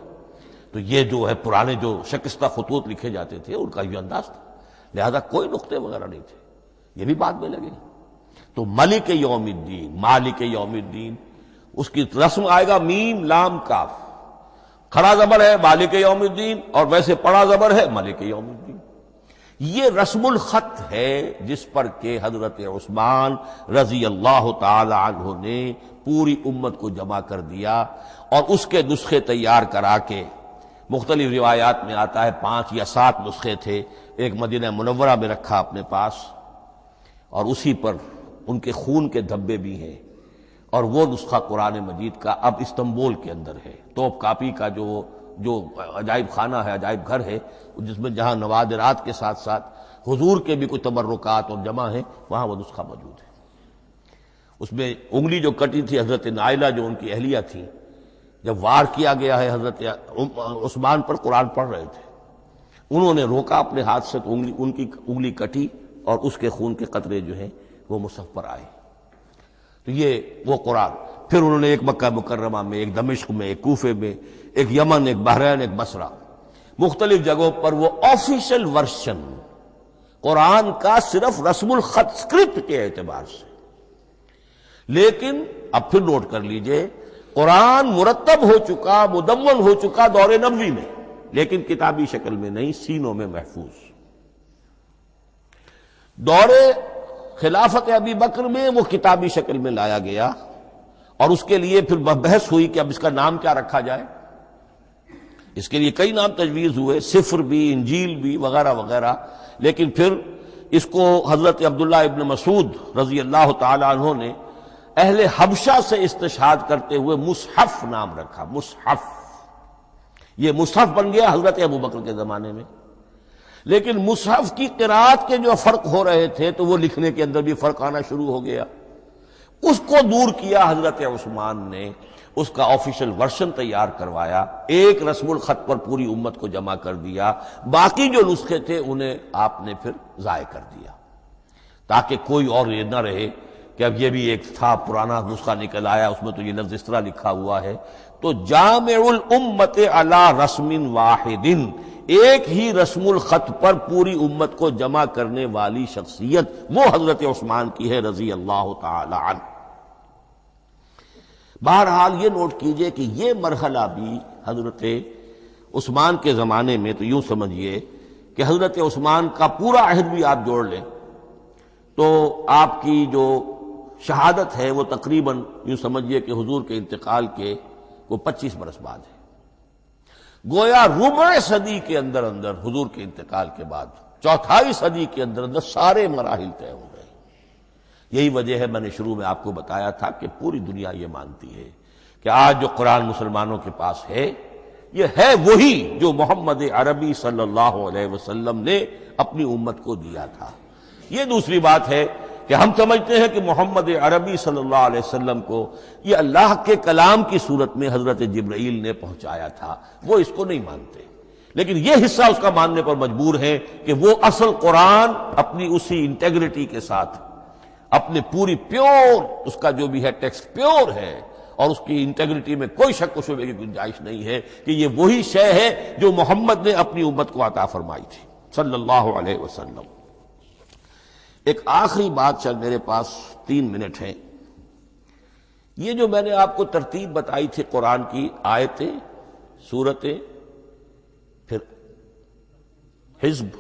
تو یہ جو ہے پرانے جو شکستہ خطوط لکھے جاتے تھے ان کا یہ انداز تھا، لہذا کوئی نقطے وغیرہ نہیں تھے، یہ بھی بعد میں لگے۔ تو ملک یوم الدین، مالک یوم الدین، اس کی رسم آئے گا میم لام کاف، کھڑا زبر ہے مالک یوم الدین اور ویسے پڑا زبر ہے ملک یوم الدین۔ یہ رسم الخط ہے جس پر کہ حضرت عثمان رضی اللہ تعالی عنہ نے پوری امت کو جمع کر دیا، اور اس کے نسخے تیار کرا کے، مختلف روایات میں آتا ہے 5 یا 7 نسخے تھے، ایک مدینہ منورہ میں رکھا اپنے پاس، اور اسی پر ان کے خون کے دھبے بھی ہیں، اور وہ نسخہ قرآن مجید کا اب استنبول کے اندر ہے، توپ کاپی کا جو عجائب خانہ ہے، عجائب گھر ہے، جس میں جہاں نوادرات کے ساتھ ساتھ حضور کے بھی کچھ تبرکات اور جمع ہیں، وہاں وہ نسخہ موجود ہے۔ اس میں انگلی جو کٹی تھی حضرت نائلہ جو ان کی اہلیہ تھی، جب وار کیا گیا ہے حضرت عثمان پر، قرآن پڑھ رہے تھے، انہوں نے روکا اپنے ہاتھ سے تو ان کی انگلی کٹی اور اس کے خون کے قطرے جو ہیں وہ مصحف پر آئے۔ تو یہ وہ قرآن، پھر انہوں نے ایک مکہ مکرمہ میں، ایک دمشق میں، ایک کوفے میں، ایک یمن، ایک بحرین، ایک بصرہ، مختلف جگہوں پر وہ آفیشل ورشن قرآن کا صرف رسم الخط اسکرپٹ کے اعتبار سے۔ لیکن اب پھر نوٹ کر لیجئے، قرآن مرتب ہو چکا، مدون ہو چکا دور نبوی میں، لیکن کتابی شکل میں نہیں، سینوں میں محفوظ۔ دور خلافت ابی بکر میں وہ کتابی شکل میں لایا گیا، اور اس کے لیے پھر بحث ہوئی کہ اب اس کا نام کیا رکھا جائے۔ اس کے لیے کئی نام تجویز ہوئے، سفر بھی، انجیل بھی، وغیرہ وغیرہ، لیکن پھر اس کو حضرت عبداللہ ابن مسعود رضی اللہ تعالی عنہ نے اہل حبشہ سے استشہاد کرتے ہوئے مصحف نام رکھا، مصحف۔ یہ مصحف بن گیا حضرت ابو بکر کے زمانے میں، لیکن مصحف کی قرأت کے جو فرق ہو رہے تھے تو وہ لکھنے کے اندر بھی فرق آنا شروع ہو گیا۔ اس کو دور کیا حضرت عثمان نے، اس کا آفیشل ورژن تیار کروایا، ایک رسم الخط پر پوری امت کو جمع کر دیا، باقی جو نسخے تھے انہیں آپ نے پھر ضائع کر دیا، تاکہ کوئی اور یہ نہ رہے کہ اب یہ بھی ایک تھا پرانا نسخہ نکل آیا، اس میں تو یہ لفظ اس طرح لکھا ہوا ہے۔ تو جامع الامت علی رسم واحد، ایک ہی رسم الخط پر پوری امت کو جمع کرنے والی شخصیت وہ حضرت عثمان کی ہے رضی اللہ تعالی عنہ۔ بہرحال یہ نوٹ کیجئے کہ یہ مرحلہ بھی حضرت عثمان کے زمانے میں، تو یوں سمجھیے کہ حضرت عثمان کا پورا عہد بھی آپ جوڑ لیں تو آپ کی جو شہادت ہے وہ تقریباً یوں سمجھیے کہ حضور کے انتقال کے وہ 25 برس بعد ہے، گویا ربع صدی کے اندر اندر حضور کے انتقال کے بعد، چوتھائی صدی کے اندر اندر سارے مراحل طے ہو گئے۔ یہی وجہ ہے میں نے شروع میں آپ کو بتایا تھا کہ پوری دنیا یہ مانتی ہے کہ آج جو قرآن مسلمانوں کے پاس ہے یہ ہے وہی جو محمد عربی صلی اللہ علیہ وسلم نے اپنی امت کو دیا تھا۔ یہ دوسری بات ہے کہ ہم سمجھتے ہیں کہ محمد عربی صلی اللہ علیہ وسلم کو یہ اللہ کے کلام کی صورت میں حضرت جبرائیل نے پہنچایا تھا، وہ اس کو نہیں مانتے، لیکن یہ حصہ اس کا ماننے پر مجبور ہے کہ وہ اصل قرآن اپنی اسی انٹیگریٹی کے ساتھ، اپنے پوری پیور، اس کا جو بھی ہے ٹیکسٹ پیور ہے، اور اس کی انٹیگریٹی میں کوئی شک و شبہ کی گنجائش نہیں ہے کہ یہ وہی شے ہے جو محمد نے اپنی امت کو عطا فرمائی تھی صلی اللہ علیہ وسلم۔ ایک آخری بات، چل میرے پاس 3 منٹ ہیں، یہ جو میں نے آپ کو ترتیب بتائی تھی قرآن کی، آیتیں، سورتیں، پھر حزب،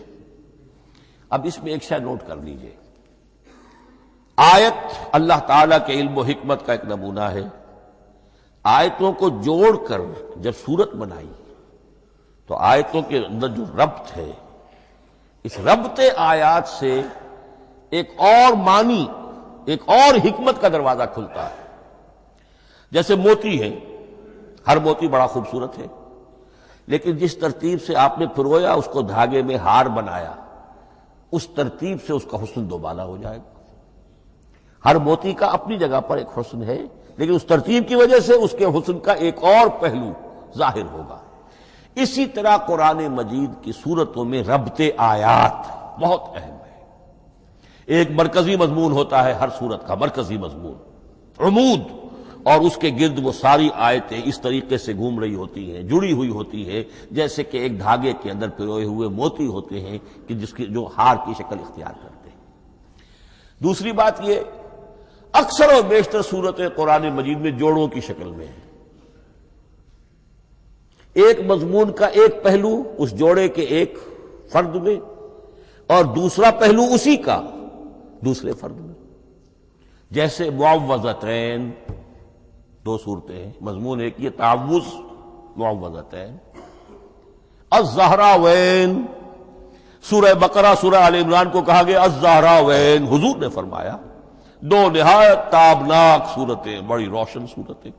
اب اس میں ایک شے نوٹ کر لیجئے۔ آیت اللہ تعالیٰ کے علم و حکمت کا ایک نمونہ ہے، آیتوں کو جوڑ کر جب سورت بنائی تو آیتوں کے اندر جو ربط ہے، اس ربط آیات سے ایک اور معنی ایک اور حکمت کا دروازہ کھلتا ہے. جیسے موتی ہے، ہر موتی بڑا خوبصورت ہے، لیکن جس ترتیب سے آپ نے پرویا، اس کو دھاگے میں ہار بنایا، اس ترتیب سے اس کا حسن دوبالا ہو جائے گا. ہر موتی کا اپنی جگہ پر ایک حسن ہے، لیکن اس ترتیب کی وجہ سے اس کے حسن کا ایک اور پہلو ظاہر ہوگا. اسی طرح قرآن مجید کی صورتوں میں ربط آیات بہت اہم ہے. ایک مرکزی مضمون ہوتا ہے ہر صورت کا، مرکزی مضمون، عمود، اور اس کے گرد وہ ساری آیتیں اس طریقے سے گھوم رہی ہوتی ہیں، جڑی ہوئی ہوتی ہے، جیسے کہ ایک دھاگے کے اندر پروئے ہوئے موتی ہوتے ہیں کہ جس کی جو ہار کی شکل اختیار کرتے ہیں. دوسری بات یہ، اکثر و بیشتر صورتیں قرآن مجید میں جوڑوں کی شکل میں ہیں. ایک مضمون کا ایک پہلو اس جوڑے کے ایک فرد میں، اور دوسرا پہلو اسی کا دوسرے فرد میں. جیسے معوذتین، دو صورتیں ہیں، مضمون ایک یہ تعوذ، معوذتین. الزہراوین، سورہ بقرہ سورہ آل عمران کو کہا گیا الزہراوین، حضور نے فرمایا دو نہایت تابناک صورتیں، بڑی روشن صورتیں.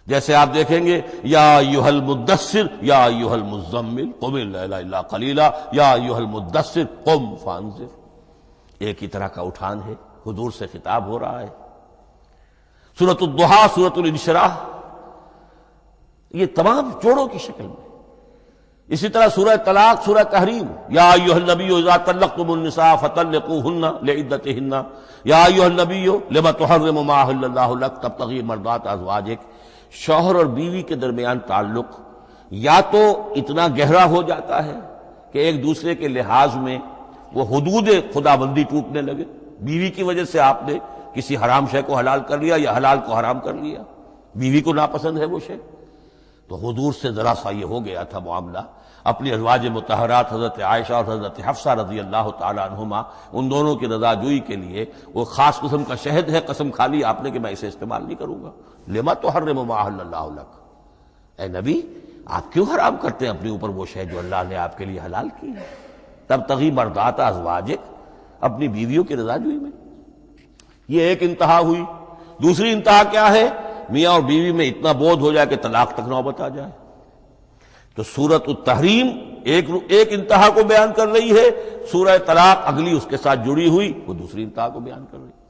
جیسے آپ دیکھیں گے یا ایھا المدثر یا ایھا المزمل قم اللیل الا قلیلا یا ایھا المدثر قم فانذر. ایک ہی طرح کا اٹھان ہے، حضور سے خطاب ہو رہا ہے. سورۃ الضحیٰ، سورۃ الانشراح، یہ تمام جوڑوں کی شکل میں. اسی طرح سورہ طلاق، سورہ تحریم، یا ایھا النبی اذا طلقتم النساء فطلقوہن لعدتہن یا ایھا النبی لم تحرم ما احل اللہ لک تبتغی مرضات ازواجک. شوہر اور بیوی کے درمیان تعلق یا تو اتنا گہرا ہو جاتا ہے کہ ایک دوسرے کے لحاظ میں وہ حدود خدا بندی ٹوٹنے لگے. بیوی کی وجہ سے آپ نے کسی حرام شے کو حلال کر لیا یا حلال کو حرام کر لیا، بیوی کو ناپسند ہے وہ شے. تو حضور سے ذرا سا یہ ہو گیا تھا معاملہ. اپنی ازواج مطہرات حضرت عائشہ اور حضرت حفصہ رضی اللہ تعالی عنہما، ان دونوں کی رضا جوئی کے لیے وہ خاص قسم کا شہد ہے، قسم کھا لی آپ نے کہ میں اسے استعمال نہیں کروں گا. لما تحرم ما احل اللہ لک، اے نبی آپ کیوں حرام کرتے ہیں اپنے اوپر وہ شے جو اللہ نے آپ کے لیے حلال کی ہے. تبتغی مرضات ازواجک، اپنی بیویوں کی رضا جوئی میں. یہ ایک انتہا ہوئی. دوسری انتہا کیا ہے؟ میاں اور بیوی میں اتنا بودھ ہو جائے کہ طلاق تک نوبت آ جائے. تو سورۃ التحریم ایک انتہا کو بیان کر رہی ہے، سورہ طلاق اگلی اس کے ساتھ جڑی ہوئی وہ دوسری انتہا کو بیان کر رہی ہے.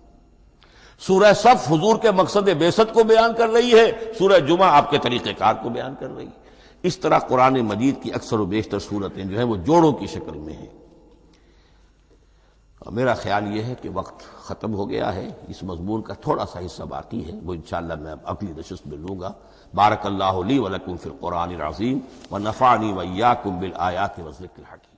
سورہ صف حضور کے مقصد بعثت کو بیان کر رہی ہے، سورہ جمعہ آپ کے طریقہ کار کو بیان کر رہی ہے. اس طرح قرآن مجید کی اکثر و بیشتر صورتیں جو ہیں وہ جوڑوں کی شکل میں ہیں. میرا خیال یہ ہے کہ وقت ختم ہو گیا ہے. اس مضمون کا تھوڑا سا حصہ باقی ہے، وہ انشاءاللہ میں اگلی نشست میں لوں گا. بارک اللہ لی ولکم فی القرآن العظیم ونفعنی وإیاکم بالآیات والذکر الحکیم.